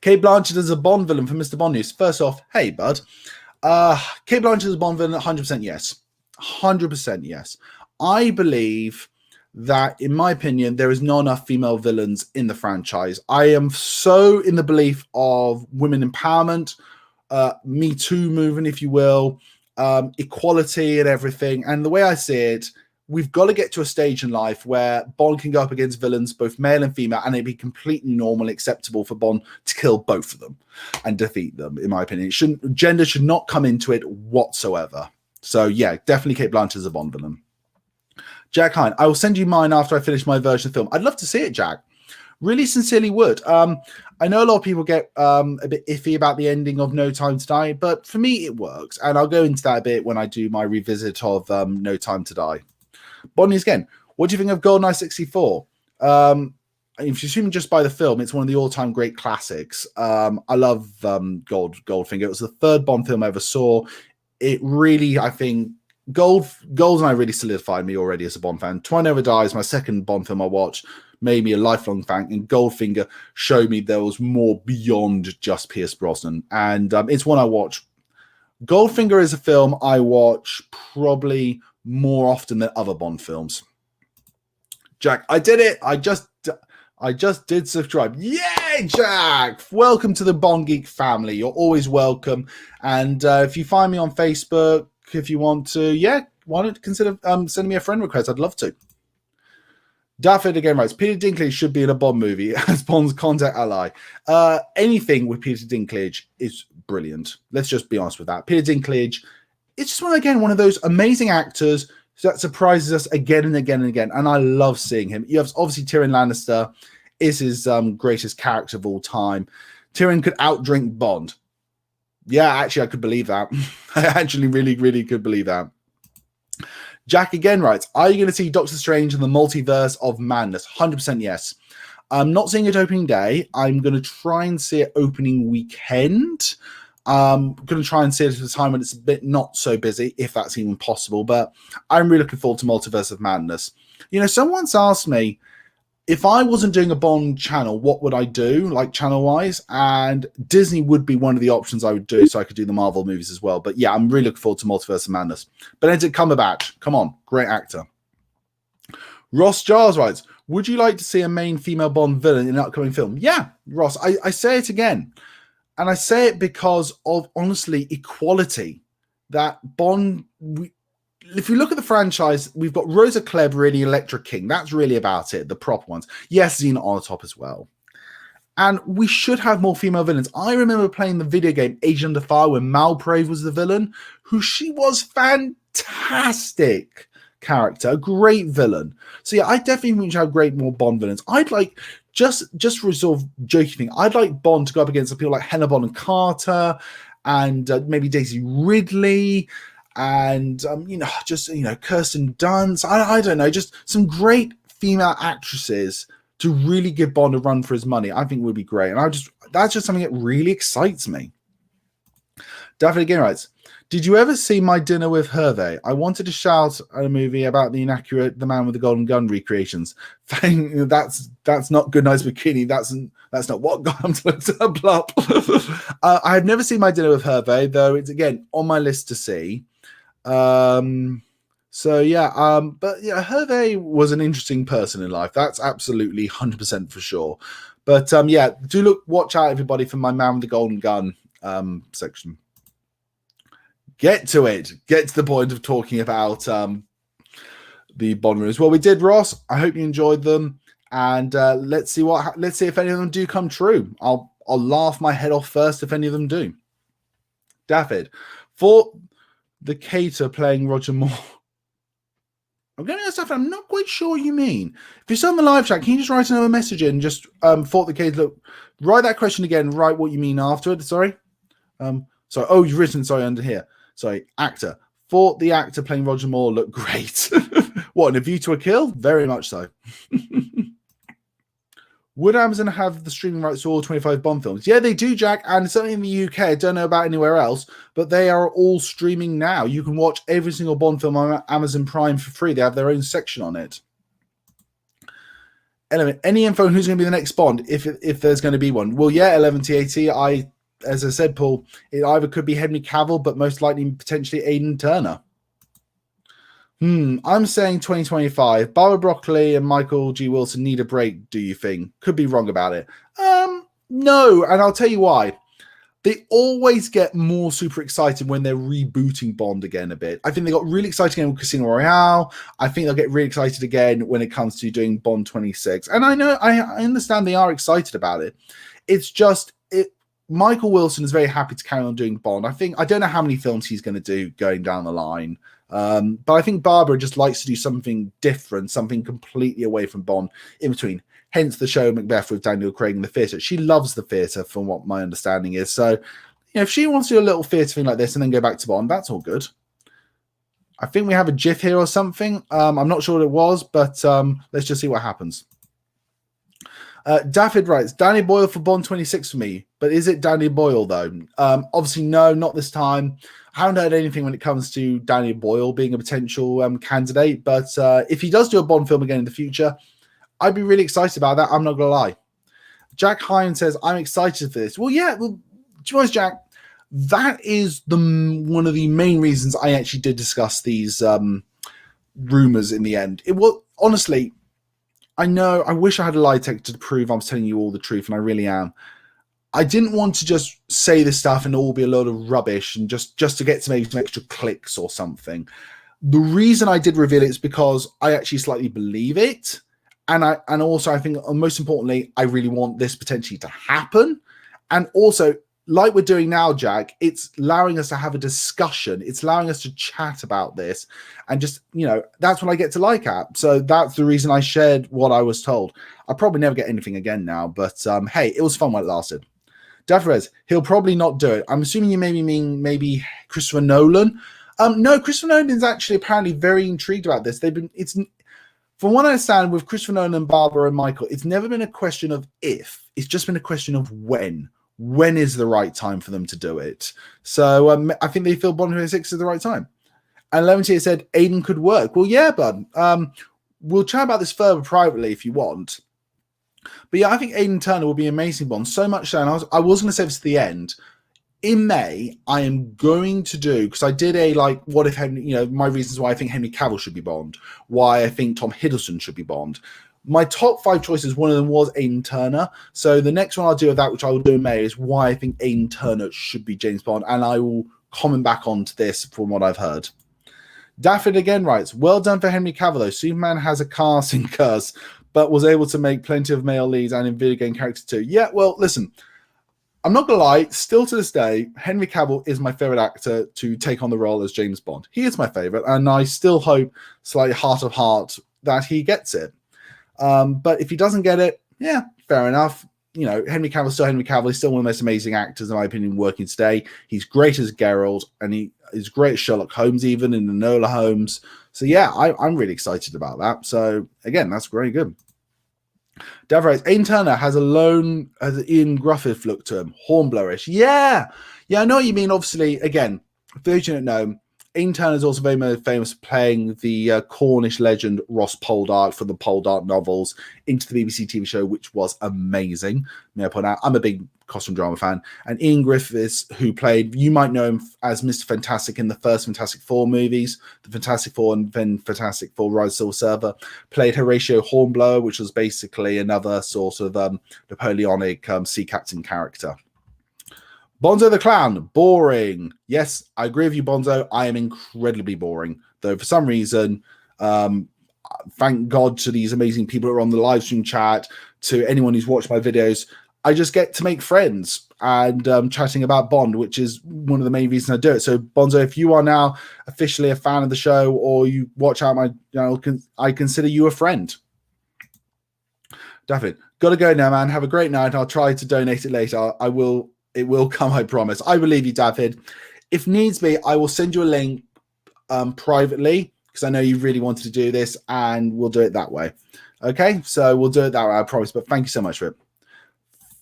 Speaker 1: Kate Blanchett as a Bond villain for Mr. Bond News. First off, hey, bud. Kate Blanchett as a Bond villain, 100% yes. 100% yes. I believe that, in my opinion, there is not enough female villains in the franchise. I am so in the belief of women empowerment, Me Too movement, if you will, equality and everything. And the way I see it, we've got to get to a stage in life where Bond can go up against villains, both male and female, and it'd be completely normal, acceptable for Bond to kill both of them and defeat them, in my opinion. Gender should not come into it whatsoever. So, yeah, definitely Kate Blanchett as a Bond villain. Jack Hine, I will send you mine after I finish my version of the film. I'd love to see it, Jack. Really sincerely would. I know a lot of people get a bit iffy about the ending of No Time to Die, but for me, it works. And I'll go into that a bit when I do my revisit of No Time to Die. Bonnie, again, what do you think of GoldenEye 64? If you're assuming just by the film, it's one of the all-time great classics. I love Goldfinger. It was the third Bond film I ever saw. It really, I think, Goldeneye really solidified me already as a Bond fan. Tomorrow Never Dies, my second Bond film I watched, made me a lifelong fan, and Goldfinger showed me there was more beyond just Pierce Brosnan. And it's one I watch. Goldfinger is a film I watch probably more often than other Bond films. Jack, I did it. I just did subscribe. Yay, Jack! Welcome to the Bond Geek family. You're always welcome. And if you find me on Facebook, if you want to, yeah, why don't you consider sending me a friend request? I'd love to. Dafford again writes, Peter Dinklage should be in a Bond movie as Bond's contact ally. Anything with Peter Dinklage is brilliant. Let's just be honest with that. Peter Dinklage, it's just one of those amazing actors that surprises us again and again and again. And I love seeing him. You have obviously Tyrion Lannister is his greatest character of all time. Tyrion could outdrink Bond. Yeah, actually, I could believe that. I actually really, really could believe that. Jack again writes, are you going to see Doctor Strange in the Multiverse of Madness? 100% yes. I'm not seeing it opening day. I'm going to try and see it opening weekend. I'm going to try and see it at a time when it's a bit not so busy, if that's even possible. But I'm really looking forward to Multiverse of Madness. You know, someone's asked me, if I wasn't doing a Bond channel, what would I do, like channel-wise? And Disney would be one of the options I would do, so I could do the Marvel movies as well. But yeah, I'm really looking forward to Multiverse of Madness. Benedict Cumberbatch, come on, great actor. Ross Giles writes, would you like to see a main female Bond villain in an upcoming film? Yeah, Ross, I say it again. And I say it because of, honestly, equality. That Bond... If you look at the franchise, we've got Rosa Klebb, really, Electra King. That's really about it, the proper ones. Yes, Xena on top as well. And we should have more female villains. I remember playing the video game Agent Under Fire when Malprave was the villain, who she was fantastic character, a great villain. So yeah, I definitely think we should have more Bond villains. I'd like, just for a sort of joking thing, I'd like Bond to go up against people like Helena Bonham Carter and maybe Daisy Ridley, and Kirsten Dunst. I don't know, just some great female actresses to really give Bond a run for his money. I think would be great, and that's just something that really excites me. David again writes, did you ever see My Dinner with Hervé? I wanted to shout at a movie about the inaccurate The Man with the Golden Gun recreations. That's not Goodnight's Bikini. That's not what got him to the plop. I have never seen My Dinner with Hervé, though it's again on my list to see. But yeah, Hervé was an interesting person in life. That's absolutely 100% for sure. But yeah, watch out, everybody, for My Man with the Golden Gun section. Get to it. Get to the point of talking about the Bond rooms. Well, we did, Ross. I hope you enjoyed them, and let's see if any of them do come true. I'll laugh my head off first if any of them do. David, for the cater playing Roger Moore. I'm going to ask stuff I'm not quite sure what you mean. If you're still on the live chat, can you just write another message in? Just thought the case. Look, write that question again. Write what you mean afterward. Sorry. Sorry. Oh, you've written. Sorry, under here. Sorry, actor. Thought the actor playing Roger Moore looked great. What, in A View to a Kill? Very much so. Would Amazon have the streaming rights to all 25 Bond films? Yeah, they do, Jack. And certainly in the UK, I don't know about anywhere else, but they are all streaming now. You can watch every single Bond film on Amazon Prime for free. They have their own section on it. Element, any info on who's going to be the next Bond, if there's going to be one? Well, yeah, 11TAT. As I said, Paul, it either could be Henry Cavill, but most likely potentially Aidan Turner. I'm saying 2025. Barbara Broccoli and Michael G. Wilson need a break, do you think? Could be wrong about it. No, and I'll tell you why. They always get more super excited when they're rebooting Bond again a bit. I think they got really excited again with Casino Royale. I think they'll get really excited again when it comes to doing Bond 26. And I know, I understand they are excited about it. It's just, Michael Wilson is very happy to carry on doing Bond. I don't know how many films he's going to do going down the line. But I think Barbara just likes to do something different, something completely away from Bond in between. Hence the show Macbeth with Daniel Craig in the theatre. She loves the theatre, from what my understanding is. So, if she wants to do a little theatre thing like this and then go back to Bond, that's all good. I think we have a GIF here or something. I'm not sure what it was, but let's just see what happens. David writes, Danny Boyle for Bond 26 for me. But is it Danny Boyle, though? Obviously, no, not this time. I haven't heard anything when it comes to Danny Boyle being a potential candidate. But if he does do a Bond film again in the future, I'd be really excited about that. I'm not going to lie. Jack Hines says, I'm excited for this. Well, yeah. Well, to be honest, Jack, that is one of the main reasons I actually did discuss these rumors in the end. It was, honestly, I know, I wish I had a lie detector to prove I was telling you all the truth, and I really am. I didn't want to just say this stuff and it all be a load of rubbish and just to get maybe some extra clicks or something. The reason I did reveal it is because I actually slightly believe it. And also I think most importantly, I really want this potentially to happen. And also, like we're doing now, Jack, it's allowing us to have a discussion. It's allowing us to chat about this. And just, that's what I get to like at. So that's the reason I shared what I was told. I'll probably never get anything again now. But hey, it was fun while it lasted. Daffrez, he'll probably not do it. I'm assuming you maybe Christopher Nolan. No, Christopher Nolan is actually apparently very intrigued about this. From what I understand, with Christopher Nolan and Barbara and Michael, it's never been a question of if. It's just been a question of when. When is the right time for them to do it? So I think they feel Bond 26 is the right time. And Leventy said Aidan could work. Well, yeah, bud. We'll chat about this further privately if you want. But yeah, I think Aidan Turner will be amazing Bond. So much so, and I was going to say this at the end. In May, I am going to do, because I did what if Henry, my reasons why I think Henry Cavill should be Bond, why I think Tom Hiddleston should be Bond. My top 5 choices, one of them was Aidan Turner. So the next one I'll do of that, which I will do in May, is why I think Aidan Turner should be James Bond. And I will comment back onto this from what I've heard. Dafford again writes, well done for Henry Cavill, though. Superman has a casting curse, but was able to make plenty of male leads and in video game characters too. Yeah, well, listen, I'm not going to lie, still to this day, Henry Cavill is my favorite actor to take on the role as James Bond. He is my favorite, and I still hope, slightly heart of heart, that he gets it. But if he doesn't get it, yeah, fair enough. Henry Cavill's still Henry Cavill. He's still one of the most amazing actors, in my opinion, working today. He's great as Geralt, and he is great as Sherlock Holmes, even in the Nola Holmes. So yeah, I'm really excited about that. So again, that's very good. Davros, Aidan Turner has an Ian Gruffith look to him, hornblowerish. Yeah, I know what you mean. Obviously, again, for those who don't know, Aidan Turner is also very famous playing the Cornish legend Ross Poldark from the Poldark novels into the BBC TV show, which was amazing. May I point out, I'm a big costume drama fan. And Ian Griffiths, who played, you might know him as Mr. Fantastic in the first Fantastic Four movies, the Fantastic Four and then Fantastic Four Rise of Silver Surfer, played Horatio Hornblower, which was basically another sort of Napoleonic sea captain character. Bonzo the Clown, boring. Yes, I agree with you, Bonzo. I am incredibly boring. Though for some reason, thank God to these amazing people who are on the live stream chat, to anyone who's watched my videos, I just get to make friends. and chatting about Bond, which is one of the main reasons I do it. So, Bonzo, if you are now officially a fan of the show or you watch out my channel, I consider you a friend. David, got to go now, man. Have a great night. I'll try to donate it later. I will. It will come, I promise. I believe you, David. If needs be, I will send you a link privately because I know you really wanted to do this, and we'll do it that way. Okay, so we'll do it that way, I promise. But thank you so much for it.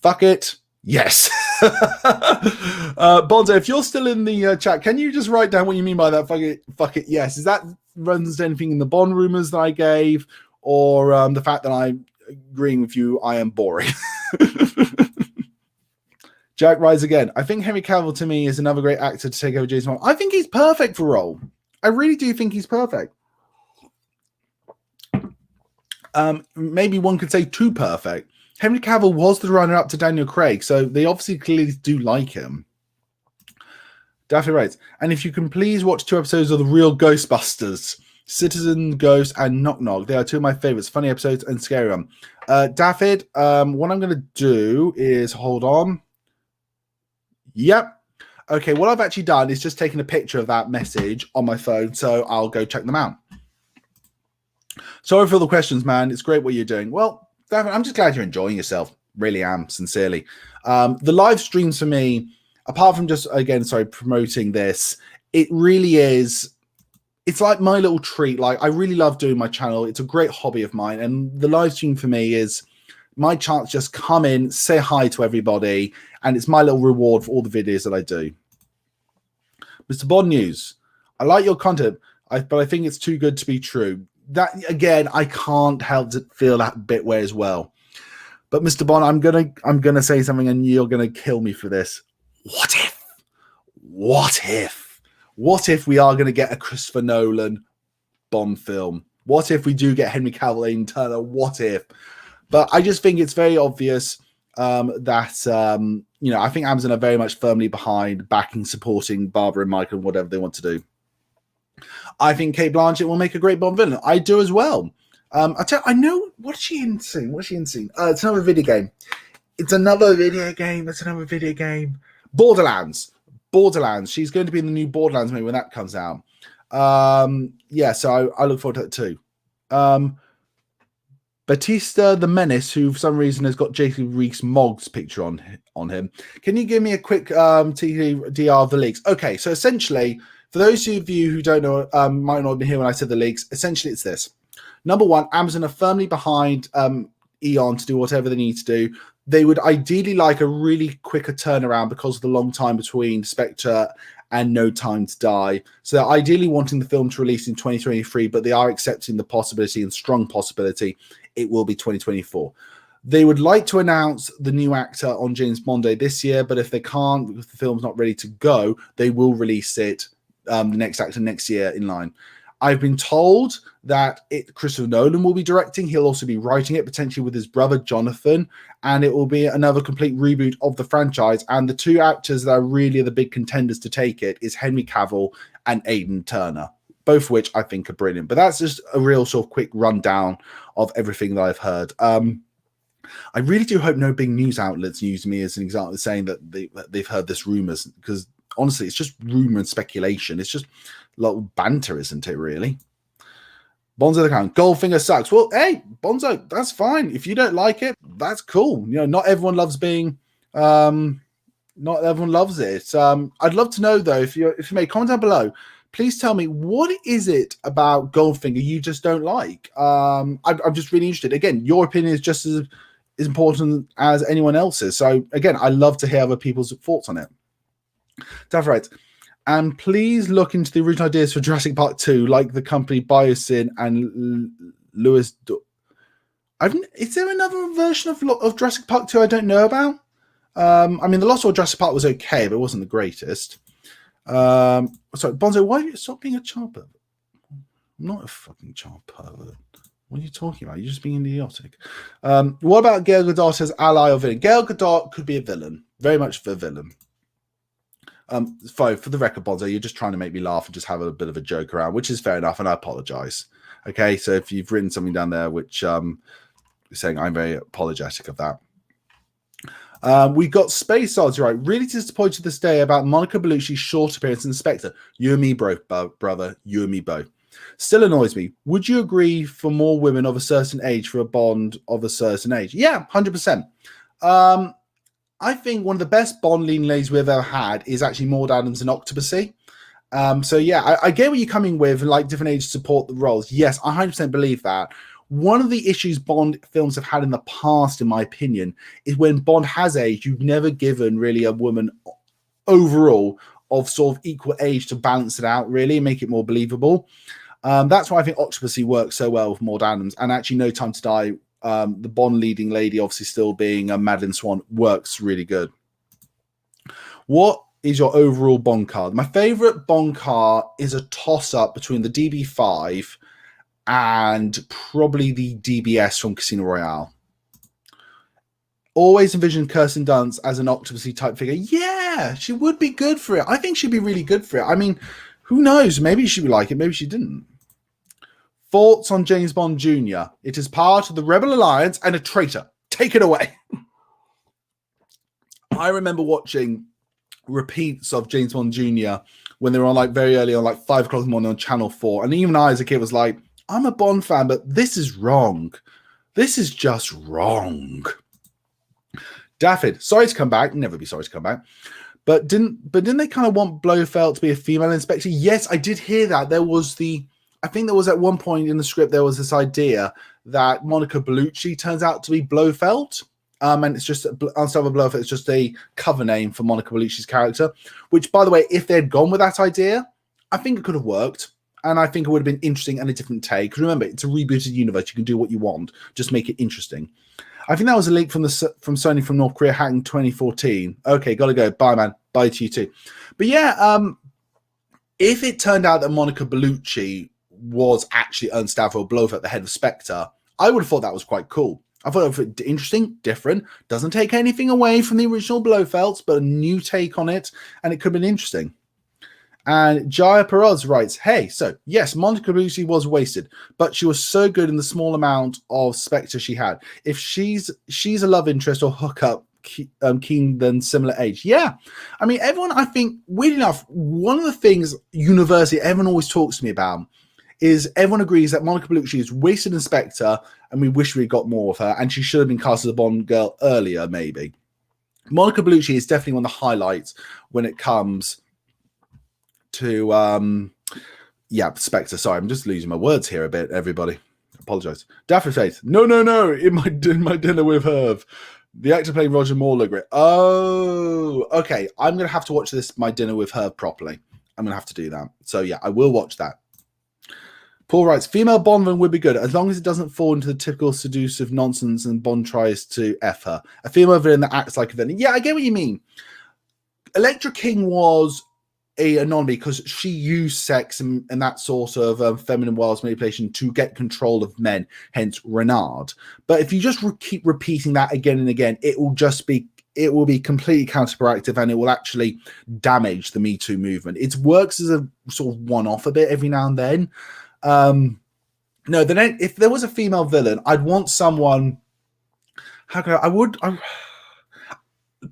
Speaker 1: Fuck it. Yes. Bonzo, if you're still in the chat, can you just write down what you mean by that? Fuck it. Yes. Is that runs to anything in the Bond rumors that I gave, or the fact that I'm agreeing with you? I am boring. Jack Rise again. I think Henry Cavill to me is another great actor to take over James Bond. I think he's perfect for role. I really do think he's perfect. Maybe one could say too perfect. Henry Cavill was the runner-up to Daniel Craig, so they obviously clearly do like him. Daffy writes, and if you can please watch 2 episodes of The Real Ghostbusters, Citizen Ghost and Knock Knock. They are 2 of my favorites, funny episodes and scary one. Daffy, what I'm going to do is, hold on. Yep. Okay, what I've actually done is just taken a picture of that message on my phone, so I'll go check them out. Sorry for all the questions, man. It's great what you're doing. Well, David, I'm just glad you're enjoying yourself. Really am, sincerely. The live streams for me, apart from just, again, sorry, promoting this, it really is, it's like my little treat. Like, I really love doing my channel. It's a great hobby of mine. And the live stream for me is my chance to just come in, say hi to everybody, and it's my little reward for all the videos that I do. Mr. Bond News, I like your content, but I think it's too good to be true. That, again, I can't help to feel that bit way as well. But Mr. Bond, I'm gonna say something, and you're gonna kill me for this. What if? What if? What if we are gonna get a Christopher Nolan Bond film? What if we do get Henry Cavill, Aidan Turner? What if? But I just think it's very obvious that you know, I think Amazon are very much firmly behind backing, supporting Barbara and Michael and whatever they want to do. I think Cate Blanchett will make a great Bond villain. I do as well. I know, what is she in soon? What is she in soon? It's another video game. It's another video game. It's another video game. Borderlands. Borderlands. She's going to be in the new Borderlands movie when that comes out. Yeah, so I look forward to it too. Batista the Menace, who for some reason has got Jason Rees-Mogg's picture on him. Can you give me a quick TDR of the leaks? Okay, so essentially, for those of you who don't know, might not have been here when I said the leaks, essentially it's this. Number one, Amazon are firmly behind Eon to do whatever they need to do. They would ideally like a really quicker turnaround because of the long time between Spectre and No Time to Die. So they're ideally wanting the film to release in 2023, but they are accepting the possibility and strong possibility it will be 2024. They would like to announce the new actor on James Bond Day this year, but if they can't, if the film's not ready to go, they will release it, the next actor next year in line. I've been told that Christopher Nolan will be directing. He'll also be writing it, potentially with his brother, Jonathan, and it will be another complete reboot of the franchise. And the 2 actors that are really the big contenders to take it is Henry Cavill and Aidan Turner, both of which I think are brilliant. But that's just a real sort of quick rundown of everything that I've heard. I really do hope no big news outlets use me as an example, saying that they've heard this rumors, because honestly, it's just rumor and speculation. It's just a lot of banter, isn't it, really? Bonzo the Clown. Goldfinger sucks. Well, hey, Bonzo, that's fine. If you don't like it, that's cool. You know, not everyone loves being... not everyone loves it. I'd love to know, though, if you may comment down below, please tell me, what is it about Goldfinger you just don't like? I'm just really interested. Again, your opinion is just as important as anyone else's. So, again, I love to hear other people's thoughts on it. That's right. And please look into the original ideas for Jurassic Park 2, like the company Biosyn and Lewis. Is there another version of Jurassic Park 2 I don't know about? I mean, the Lost World Jurassic Park was okay, but it wasn't the greatest. Sorry, Bonzo, why are you stop being a child pervert? I'm not a fucking child pervert. What are you talking about? You're just being idiotic. What about Gail Gadot as ally or villain? Gail Gadot could be a villain. Very much for a villain. For the record, Bonzo, you're just trying to make me laugh and just have a bit of a joke around, which is fair enough, and I apologize. Okay, so if you've written something down there which saying I'm very apologetic of that. We got Space Odds, right? Really disappointed to this day about Monica Bellucci's short appearance in Spectre. You and me, brother. You and me both. Still annoys me. Would you agree for more women of a certain age for a Bond of a certain age? Yeah, 100%. I think one of the best Bond leading ladies we've ever had is actually Maud Adams in Octopussy. So yeah, I get where you're coming with, like different ages support the roles. Yes, I 100% believe that. One of the issues Bond films have had in the past, in my opinion, is when Bond has aged, you've never given really a woman overall of sort of equal age to balance it out, really, and make it more believable. That's why I think Octopussy works so well with Maud Adams, and actually No Time to Die, the Bond leading lady, obviously still being Madeline Swan, works really good. What is your overall Bond card? My favorite Bond card is a toss-up between the DB5 and probably the DBS from Casino Royale. Always envisioned Kirsten Dunst as an Octopussy type figure. Yeah, she would be good for it. I think she'd be really good for it. I mean, who knows? Maybe she would like it. Maybe she didn't. Thoughts on James Bond Jr.? It is part of the Rebel Alliance and a traitor. Take it away. I remember watching repeats of James Bond Jr. when they were on like very early on, like 5 o'clock in the morning on Channel 4. And even I as a kid was like, I'm a Bond fan, but this is wrong. This is just wrong. Daffyd, sorry to come back. Never be sorry to come back. But didn't they kind of want Blofeld to be a female inspector? Yes, I did hear that. I think there was at one point in the script, there was this idea that Monica Bellucci turns out to be Blofeld. And it's just Unstoppable Blofeld. It's just a cover name for Monica Bellucci's character, which, by the way, if they had gone with that idea, I think it could have worked. And I think it would have been interesting and a different take. Remember, it's a rebooted universe. You can do what you want. Just make it interesting. I think that was a leak from Sony from North Korea hack in 2014. Okay, gotta go. Bye, man. Bye to you too. But yeah, if it turned out that Monica Bellucci was actually Ernst Stavro Blofeld, the head of Spectre, I would have thought that was quite cool. I thought it was interesting, different, doesn't take anything away from the original Blofelds, but a new take on it, and it could have been interesting. And Jaya Perez writes, hey, so yes, Monica Bellucci was wasted, but she was so good in the small amount of Spectre she had. If she's a love interest or hookup, keen than similar age. Yeah. I mean, everyone, I think, weird enough, one of the things universally everyone always talks to me about is everyone agrees that Monica Bellucci is wasted in Spectre, and we wish we got more of her, and she should have been cast as a Bond girl earlier, maybe. Monica Bellucci is definitely one of the highlights when it comes to Spectre. Sorry, I'm just losing my words here a bit, everybody. Apologize. Daffy Faith. No. In my dinner with Herb. The actor playing Roger Moore looked great. Oh, okay. I'm gonna have to watch My Dinner with Herb properly. I'm gonna have to do that. So yeah, I will watch that. Paul writes, female Bond villain would be good as long as it doesn't fall into the typical seductive nonsense and Bond tries to F her. A female villain that acts like a villain. Yeah, I get what you mean. Electra King was a anomaly because she used sex and that sort of feminine wiles manipulation to get control of men, hence Renard. But if you just keep repeating that again and again, it will be completely counterproductive, and it will actually damage the Me Too movement. It works as a sort of one-off a bit every now and then. No, then if there was a female villain, I'd want someone. I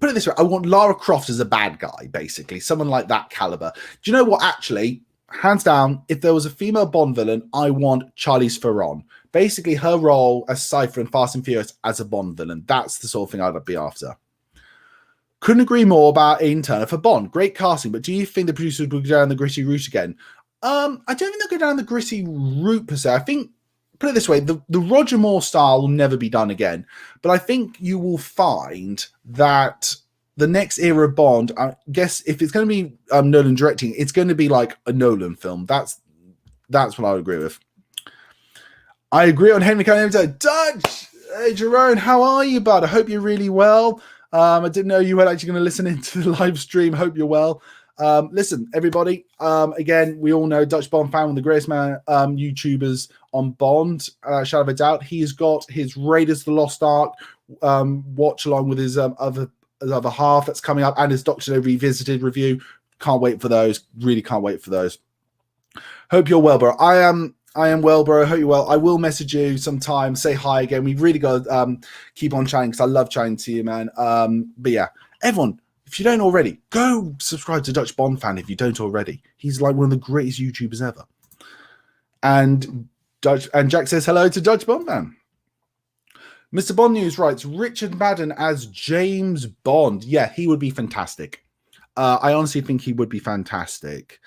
Speaker 1: put it this way, I want Lara Croft as a bad guy, basically. Someone like that caliber. Do you know what, actually, hands down, if there was a female Bond villain, I want Charlize Theron. Basically, her role as Cypher in Fast and Furious as a Bond villain. That's the sort of thing I'd be after. Couldn't agree more about Aidan Turner for Bond. Great casting, but do you think the producers would go down the gritty route again? I don't think they'll go down the gritty route, per se. I think, put it this way, the Roger Moore style will never be done again. But I think you will find that the next era of Bond, I guess if it's going to be Nolan directing, it's going to be like a Nolan film. That's what I would agree with. I agree on Henry Cavill. Dutch! Hey, Jerome, how are you, bud? I hope you're really well. I didn't know you were actually going to listen into the live stream. Hope you're well. Listen, everybody, again, we all know Dutch Bond fan, one of the greatest YouTubers on Bond, shadow of a doubt. He's got his Raiders of the Lost Ark watch along with his other half that's coming up, and his Doctor No Revisited review. Can't wait for those. Really can't wait for those. Hope you're well, bro. I am. I am well, bro. Hope you're well. I will message you sometime. Say hi again. We've really got to keep on chatting because I love chatting to you, man. But yeah, everyone, if you don't already, go subscribe to Dutch Bond Fan if you don't already. He's like one of the greatest YouTubers ever. And Jack says hello to Dutch Bond Fan. Mr. Bond News writes, Richard Madden as James Bond. Yeah, he would be fantastic. I honestly think he would be fantastic.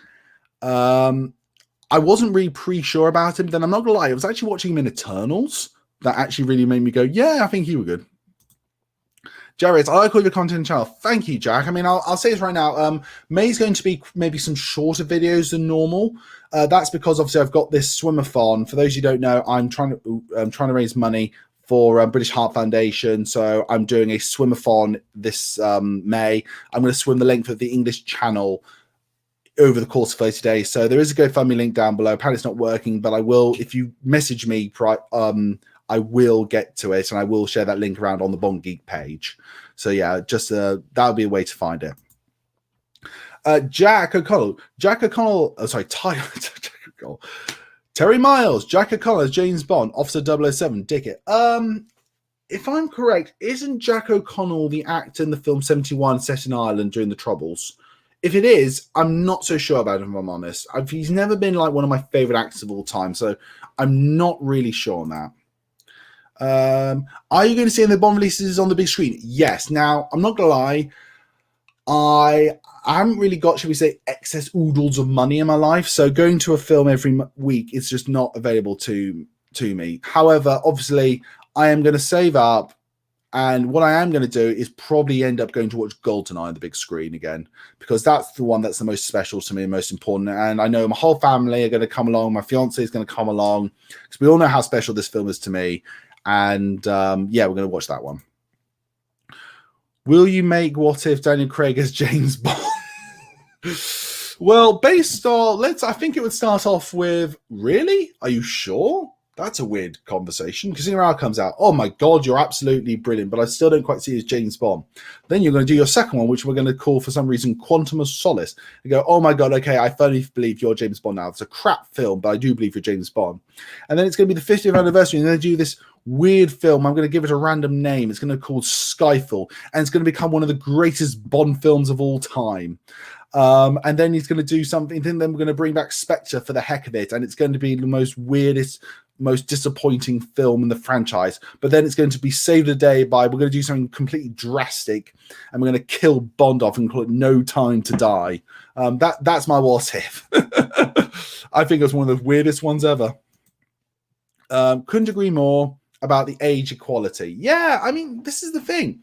Speaker 1: I wasn't really pre-sure about him. Then I'm not going to lie, I was actually watching him in Eternals. That actually really made me go, yeah, I think he would be good. Jared, I like all your content channel. Thank you, Jack. I mean, I'll say this right now. May's going to be maybe some shorter videos than normal. That's because obviously I've got this swimathon. For those who don't know, I'm trying to raise money for British Heart Foundation. So I'm doing a swimathon this May. I'm going to swim the length of the English Channel over the course of 30 days. So there is a GoFundMe link down below. Apparently it's not working, but I will, if you message me, I will get to it, and I will share that link around on the Bond Geek page. So yeah, just that would be a way to find it. Jack O'Connell, Terry Miles, Jack O'Connell as James Bond, Officer 007, Dickett. If I'm correct, isn't Jack O'Connell the actor in the film 71 set in Ireland during the Troubles? If it is, I'm not so sure about him, if I'm honest. He's never been like one of my favorite actors of all time, so I'm not really sure on that. Are you going to see the Bond releases on the big screen? Yes. Now, I'm not going to lie. I haven't really got, should we say, excess oodles of money in my life. So going to a film every week is just not available to me. However, obviously, I am going to save up. And what I am going to do is probably end up going to watch Goldeneye on the big screen again, because that's the one that's the most special to me and most important. And I know my whole family are going to come along. My fiance is going to come along because we all know how special this film is to me. And yeah, we're going to watch that one. Will you make What If Daniel Craig as James Bond? Well, based on, I think it would start off with, really? Are you sure? That's a weird conversation. Casino Royale comes out. Oh my God, you're absolutely brilliant, but I still don't quite see you as James Bond. Then you're going to do your second one, which we're going to call for some reason Quantum of Solace. You go, oh my God, okay, I firmly believe you're James Bond now. It's a crap film, but I do believe you're James Bond. And then it's going to be the 50th anniversary, and they're going to do this weird film. I'm going to give it a random name. It's going to be called Skyfall, and it's going to become one of the greatest Bond films of all time. And then he's going to do something. Then we're going to bring back Spectre for the heck of it, and it's going to be the most weirdest, most disappointing film in the franchise. But then it's going to be saved the day by, we're going to do something completely drastic, and we're going to kill Bond off and call it No Time to Die. That's my what if. I think it's one of the weirdest ones ever. Couldn't agree more about the age equality. Yeah, I mean, this is the thing.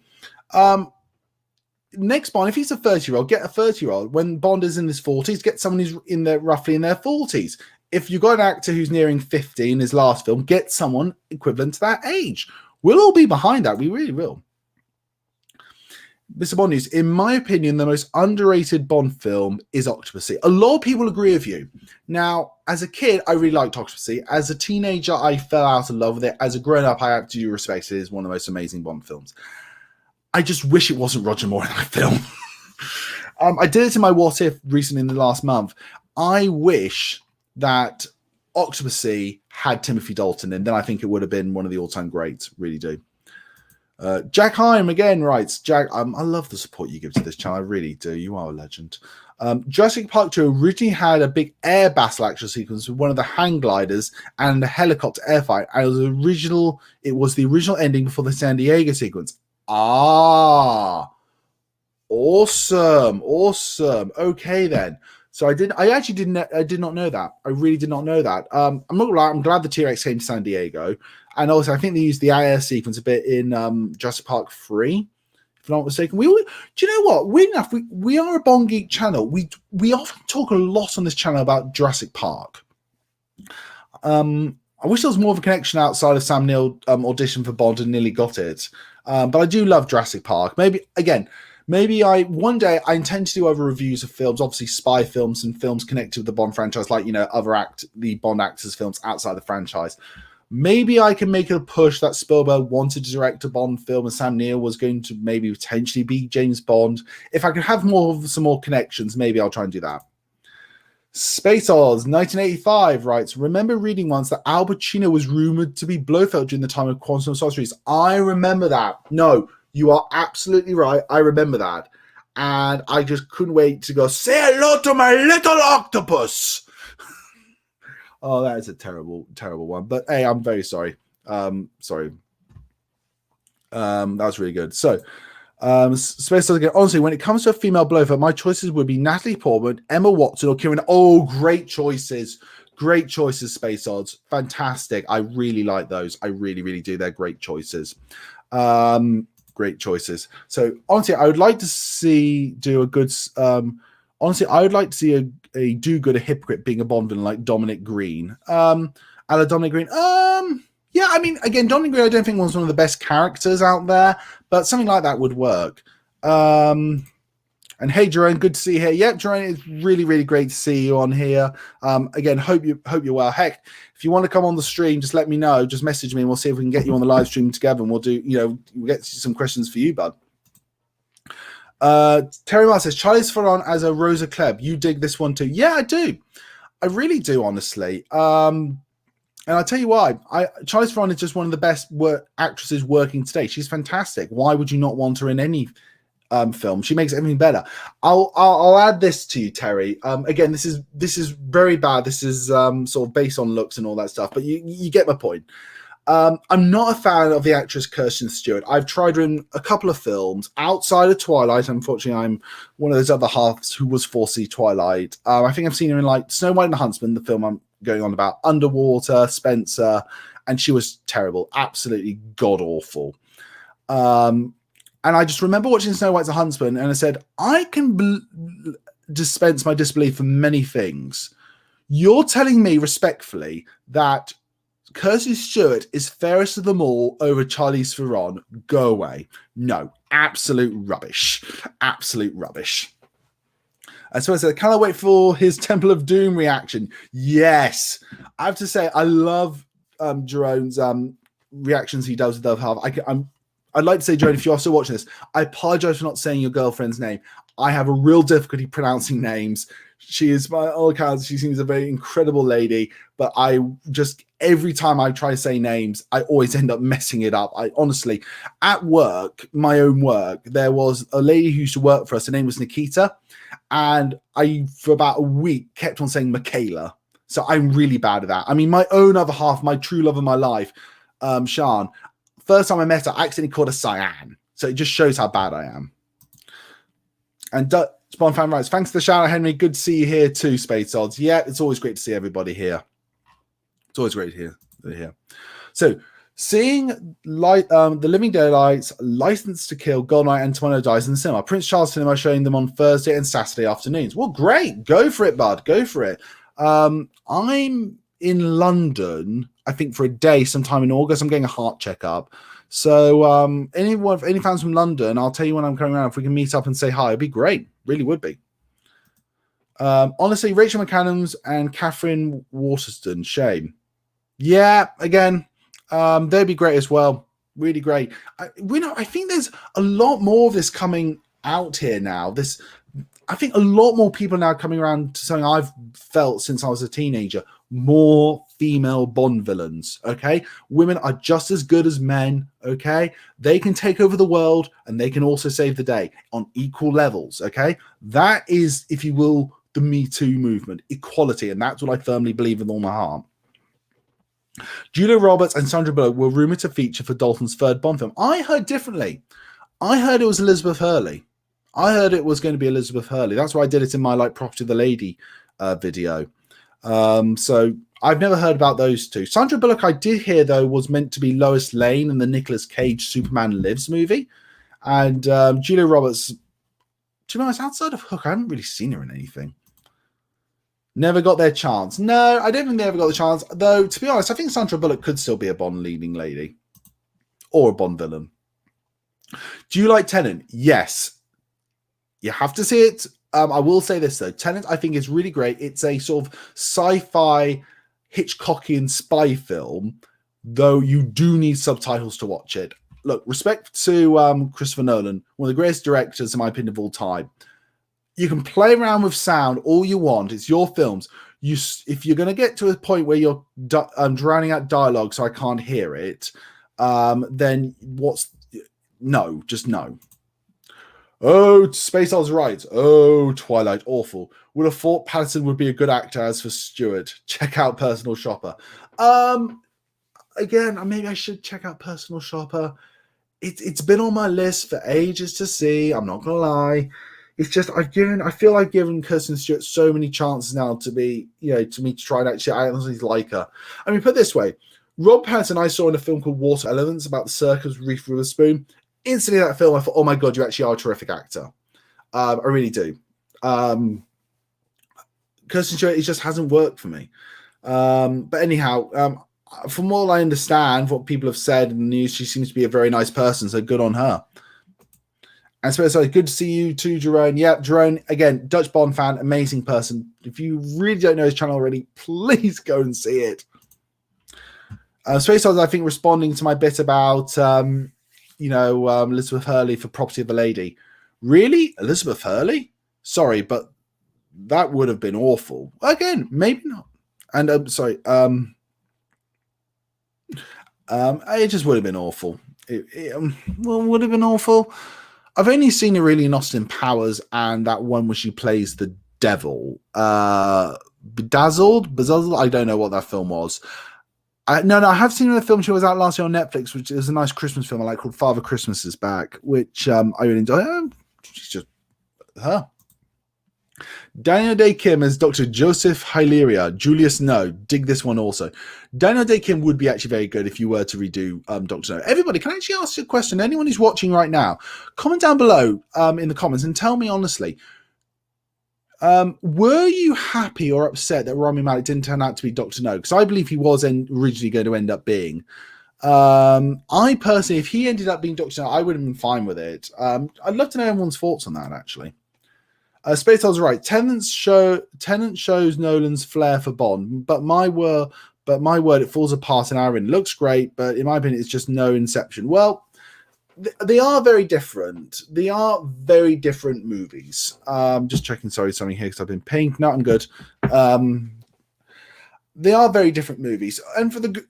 Speaker 1: Next Bond, if he's a 30-year-old, get a 30-year-old. When Bond is in his 40s, get someone who's roughly in their 40s. If you've got an actor who's nearing 50 in his last film, get someone equivalent to that age. We'll all be behind that. We really will. Mr. Bond News, in my opinion, the most underrated Bond film is Octopussy. A lot of people agree with you. Now, as a kid, I really liked Octopussy. As a teenager, I fell out of love with it. As a grown-up, I have to respect it. It's one of the most amazing Bond films. I just wish it wasn't Roger Moore in that film. I did it in my What If recently in the last month. I wish that Octopussy had Timothy Dalton in, then I think it would have been one of the all-time greats. Really do. Jack Heim again writes, Jack, I love the support you give to this channel. I really do. You are a legend. Jurassic Park 2 originally had a big air battle action sequence with one of the hang gliders and a helicopter air fight. And it was the original ending before the San Diego sequence. Ah, awesome. Okay then. So I did not know that. I really did not know that. I'm not gonna lie, I'm glad the T-Rex came to San Diego. And also I think they used the air sequence a bit in Jurassic Park 3, if I'm not mistaken. Do you know what? Weird enough, we are a Bond Geek channel. We often talk a lot on this channel about Jurassic Park. I wish there was more of a connection outside of Sam Neill audition for Bond and nearly got it. But I do love Jurassic Park. Maybe one day I intend to do other reviews of films, obviously spy films and films connected with the Bond franchise, like, the Bond actors' films outside the franchise. Maybe I can make a push that Spielberg wanted to direct a Bond film and Sam Neill was going to maybe potentially be James Bond. If I could have some more connections, maybe I'll try and do that. Space Oz 1985 writes, remember reading once that Al Pacino was rumored to be Blofeld during the time of Quantum of Sorceries. I remember that. No, you are absolutely right. I remember that. And I just couldn't wait to go, say hello to my little octopus. Oh, that is a terrible, terrible one. But hey, I'm very sorry. Sorry. That was really good. So, Space Oz again. Honestly, when it comes to a female Blofeld, my choices would be Natalie Portman, Emma Watson, or Kieran. Oh, great choices. Great choices, Space Odds. Fantastic. I really like those. I really, really do. They're great choices. Great choices. So, honestly, I would like to see do a good. Honestly, I would like to see a do-good, a hypocrite being a Bond villain like Dominic Green. A la Dominic Green. Yeah, I mean, again, Dominic Green, I don't think was one of the best characters out there, but something like that would work. And hey, Jerome, good to see you here. Yep, Jerome, it's really, really great to see you on here. Again, hope you're well. Heck, if you want to come on the stream, just let me know. Just message me, and we'll see if we can get you on the live stream together, and we'll do. We'll get some questions for you, bud. Terry Marr says, Charlize Theron as a Rosa Klebb. You dig this one too? Yeah, I do. I really do, honestly. And I'll tell you why. Charlize Theron is just one of the best actresses working today. She's fantastic. Why would you not want her in any film? She makes everything better. I'll add this to you, Terry. Again, this is very bad. This is sort of based on looks and all that stuff, but you get my point. I'm not a fan of the actress Kirsten Stewart. I've tried her in a couple of films outside of Twilight. Unfortunately, I'm one of those other halves who was forced to see Twilight. I think I've seen her in like Snow White and the Huntsman, the film I'm going on about, Underwater, Spencer, and she was terrible, absolutely god awful. And I just remember watching Snow White and the Huntsman, and I said, I can dispense my disbelief for many things. You're telling me respectfully that Kirsten Stewart is fairest of them all over Charlize Theron? Go away. No, absolute rubbish. Absolute rubbish. And so I said, can I wait for his Temple of Doom reaction? Yes. I have to say, I love Jerome's reactions he does with Dove Half. I'd like to say, Jerome, if you're still watching this, I apologize for not saying your girlfriend's name. I have a real difficulty pronouncing names. She is, by all accounts, she seems a very incredible lady, but I just, every time I try to say names, I always end up messing it up. I honestly, at work, my own work, there was a lady who used to work for us. Her name was Nikita, and I, for about a week, kept on saying Michaela. So I'm really bad at that. I mean, my own other half, my true love of my life, Sean, first time I met her, I accidentally called her Cyan. So it just shows how bad I am. And Spawn Fan writes, thanks for the shout out, Henry. Good to see you here too, Space Odds. Yeah, it's always great to see everybody here. It's always great to hear. So, seeing The Living Daylights, License to Kill, Goldeneye, and Tomorrow Dies in the cinema. Prince Charles Cinema showing them on Thursday and Saturday afternoons. Well, great. Go for it, bud. Go for it. I'm in London, I think, for a day sometime in August. I'm getting a heart checkup. So any fans from London, I'll tell you when I'm coming around. If we can meet up and say hi, it'd be great. Really would be. Honestly, Rachel McAdams and Catherine Waterston, shame. Yeah, again, they'd be great as well. Really great. I think there's a lot more of this coming out here now. I think a lot more people now coming around to something I've felt since I was a teenager. More female Bond villains, okay? Women are just as good as men, okay? They can take over the world and they can also save the day on equal levels, okay? That is, if you will, the Me Too movement, equality, and that's what I firmly believe with all my heart. Julia Roberts and Sandra Bullock were rumored to feature for Dalton's third Bond film. I heard differently. I heard it was Elizabeth Hurley. I heard it was going to be Elizabeth Hurley. That's why I did it in my Property of the Lady video. So I've never heard about those two. Sandra Bullock, I did hear, though, was meant to be Lois Lane in the Nicolas Cage Superman Lives movie. And Julia Roberts, to be honest, outside of Hook, I haven't really seen her in anything. Never got their chance. No, I don't think they ever got the chance. Though, to be honest, I think Sandra Bullock could still be a Bond leading lady. Or a Bond villain. Do you like Tenet? Yes. You have to see it. I will say this, though. Tenet, I think, is really great. It's a sort of sci-fi Hitchcockian spy film, though you do need subtitles to watch it. Look, respect to Christopher Nolan, one of the greatest directors, in my opinion, of all time. You can play around with sound all you want. It's your films. If you're going to get to a point where you're drowning out dialogue so I can't hear it, then just no. Oh, Space Odd's right. Oh, Twilight, awful. Would have thought Patterson would be a good actor as for Stewart. Check out Personal Shopper. Again, maybe I should check out Personal Shopper. It's been on my list for ages to see. I'm not gonna lie. It's just I feel I've given Kirsten Stewart so many chances now to be, to me to try and actually I honestly like her. I mean, put it this way, Rob Pattinson I saw in a film called Water Elements about the circus with Reese Witherspoon. Instantly that film I thought, oh my god, you actually are a terrific actor. I really do. Kirsten Stewart, it just hasn't worked for me. But anyhow, from all I understand, what people have said in the news, she seems to be a very nice person, so good on her. And so good to see you too, Jerome. Yeah, Jerome, again, Dutch Bond fan, amazing person. If you really don't know his channel already, please go and see it. Space Odd's, I think, responding to my bit about, Elizabeth Hurley for Property of a Lady. Really? Elizabeth Hurley? Sorry, but that would have been awful. Again, maybe not. And it just would have been awful. It would have been awful. I've only seen her really in Austin Powers and that one where she plays the devil. Bedazzled? I don't know what that film was. No, I have seen her in a film she was out last year on Netflix, which is a nice Christmas film I like called Father Christmas is Back, which I really enjoy. She's just her. Daniel Day Kim as Dr. Joseph Hilaria. Julius No. Dig this one also. Daniel Day Kim would be actually very good if you were to redo Dr. No. Everybody, can I actually ask you a question? Anyone who's watching right now, comment down below in the comments and tell me honestly, were you happy or upset that Rami Malek didn't turn out to be Dr. No? Because I believe he was originally going to end up being. I personally, if he ended up being Dr. No, I would have been fine with it. I'd love to know everyone's thoughts on that, actually. Space Odd's right. Tennant shows Nolan's flair for Bond, but my word, it falls apart in our end. Looks great, but in my opinion, it's just no Inception. Well, they are very different. They are very different movies. Just checking. Sorry, something here because I've been pinged. No, I'm good. They are very different movies, and for the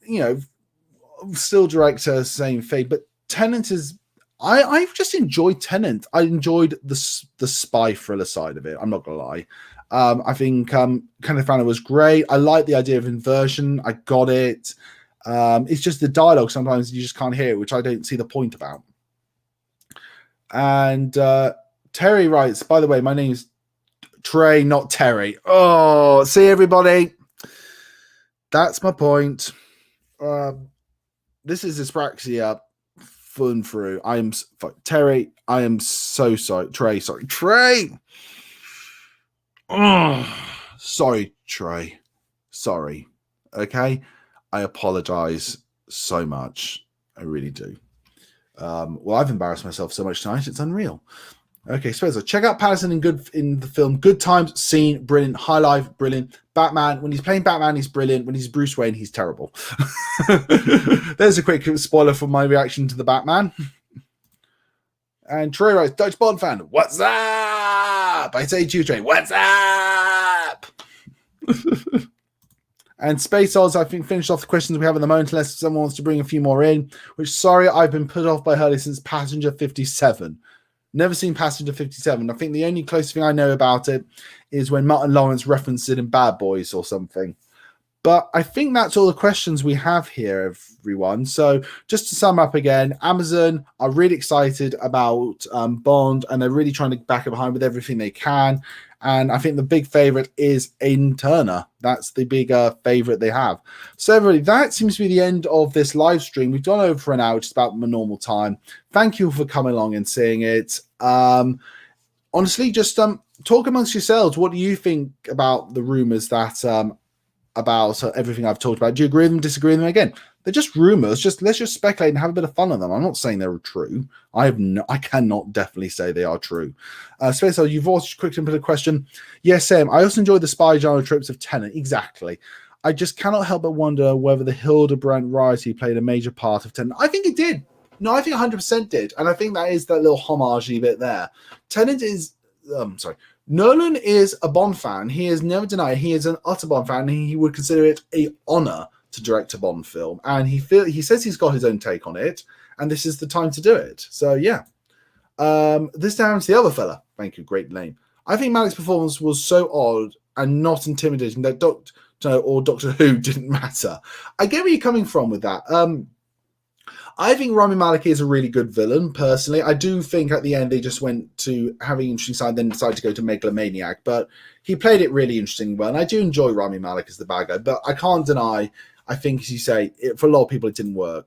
Speaker 1: still director, same fate. But Tennant is. I've just enjoyed Tenet. I enjoyed the spy thriller side of it. I'm not gonna lie. I think Kenneth Branagh was great. I like the idea of inversion. I got it. It's just the dialogue sometimes you just can't hear it, which I don't see the point about. And Terry writes, by the way, my name is Trey, not Terry. Oh, see everybody. That's my point. This is dyspraxia. Fun through. Terry. I am so sorry. Trey. Oh, sorry, Trey. Sorry. Okay. I apologize so much. I really do. Well, I've embarrassed myself so much tonight. It's unreal. Okay, Spencer, check out Patterson in the film. Good Times, Scene, brilliant. High Life, brilliant. Batman, when he's playing Batman, he's brilliant. When he's Bruce Wayne, he's terrible. There's a quick spoiler for my reaction to the Batman. And Troy writes, Dutch Bond fan, what's up? I say to you, Trey, what's up? And Space Oz, I think, finished off the questions we have at the moment, unless someone wants to bring a few more in, which, sorry, I've been put off by Hurley since Passenger 57. Never seen Passenger 57. I think the only close thing I know about it is when Martin Lawrence referenced it in Bad Boys or something. But I think that's all the questions we have here, everyone. So just to sum up again, Amazon are really excited about Bond, and they're really trying to back it behind with everything they can. And I think the big favorite is Aidan Turner. That's the bigger favorite they have. So everybody, that seems to be the end of this live stream. We've gone over for an hour, which is about my normal time. Thank you for coming along and seeing it. Honestly, just talk amongst yourselves. What do you think about the rumors that about everything I've talked about? Do you agree with them, disagree with them? Again, they're just rumors. Let's just speculate and have a bit of fun on them. I'm not saying they're true. I cannot definitely say they are true. Space, you've also quickly put a question. Yes, Sam. I also enjoyed the spy genre tropes of Tenet. Exactly. I just cannot help but wonder whether the Hildebrandt rioting played a major part of Tenet. I think it did. No, I think 100% did, and I think that is that little homage bit there. Tenet is, Nolan is a Bond fan. He has never denied he is an utter Bond fan. And he would consider it an honor to direct a Bond film. And he says he's got his own take on it. And this is the time to do it. So, yeah. This time to the other fella. Thank you. Great name. I think Malik's performance was so odd and not intimidating that Doctor Who didn't matter. I get where you're coming from with that. I think Rami Malek is a really good villain, personally. I do think at the end they just went to having an interesting side, then decided to go to Megalomaniac, but he played it really interestingly well, and I do enjoy Rami Malek as the bad guy, but I can't deny, I think, as you say, for a lot of people it didn't work.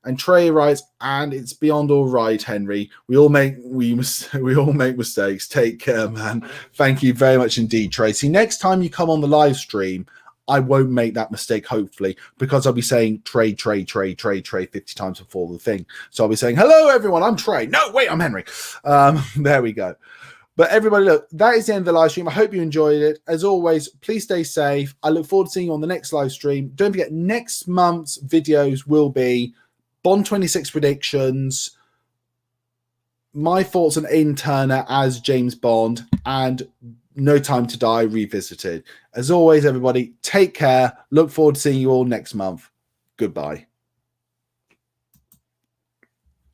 Speaker 1: And Trey writes, and it's beyond all right, Henry. We all make mistakes. Take care, man. Thank you very much indeed, Tracy. Next time you come on the live stream, I won't make that mistake, hopefully, because I'll be saying Trey 50 times before the thing. So I'll be saying, hello, everyone, I'm Trey. No, wait, I'm Henry. There we go. But everybody, look, that is the end of the live stream. I hope you enjoyed it. As always, please stay safe. I look forward to seeing you on the next live stream. Don't forget, next month's videos will be Bond 26 predictions, my thoughts on Aidan Turner as James Bond, and No Time to Die revisited. As always, everybody, take care. Look forward to seeing you all next month. Goodbye.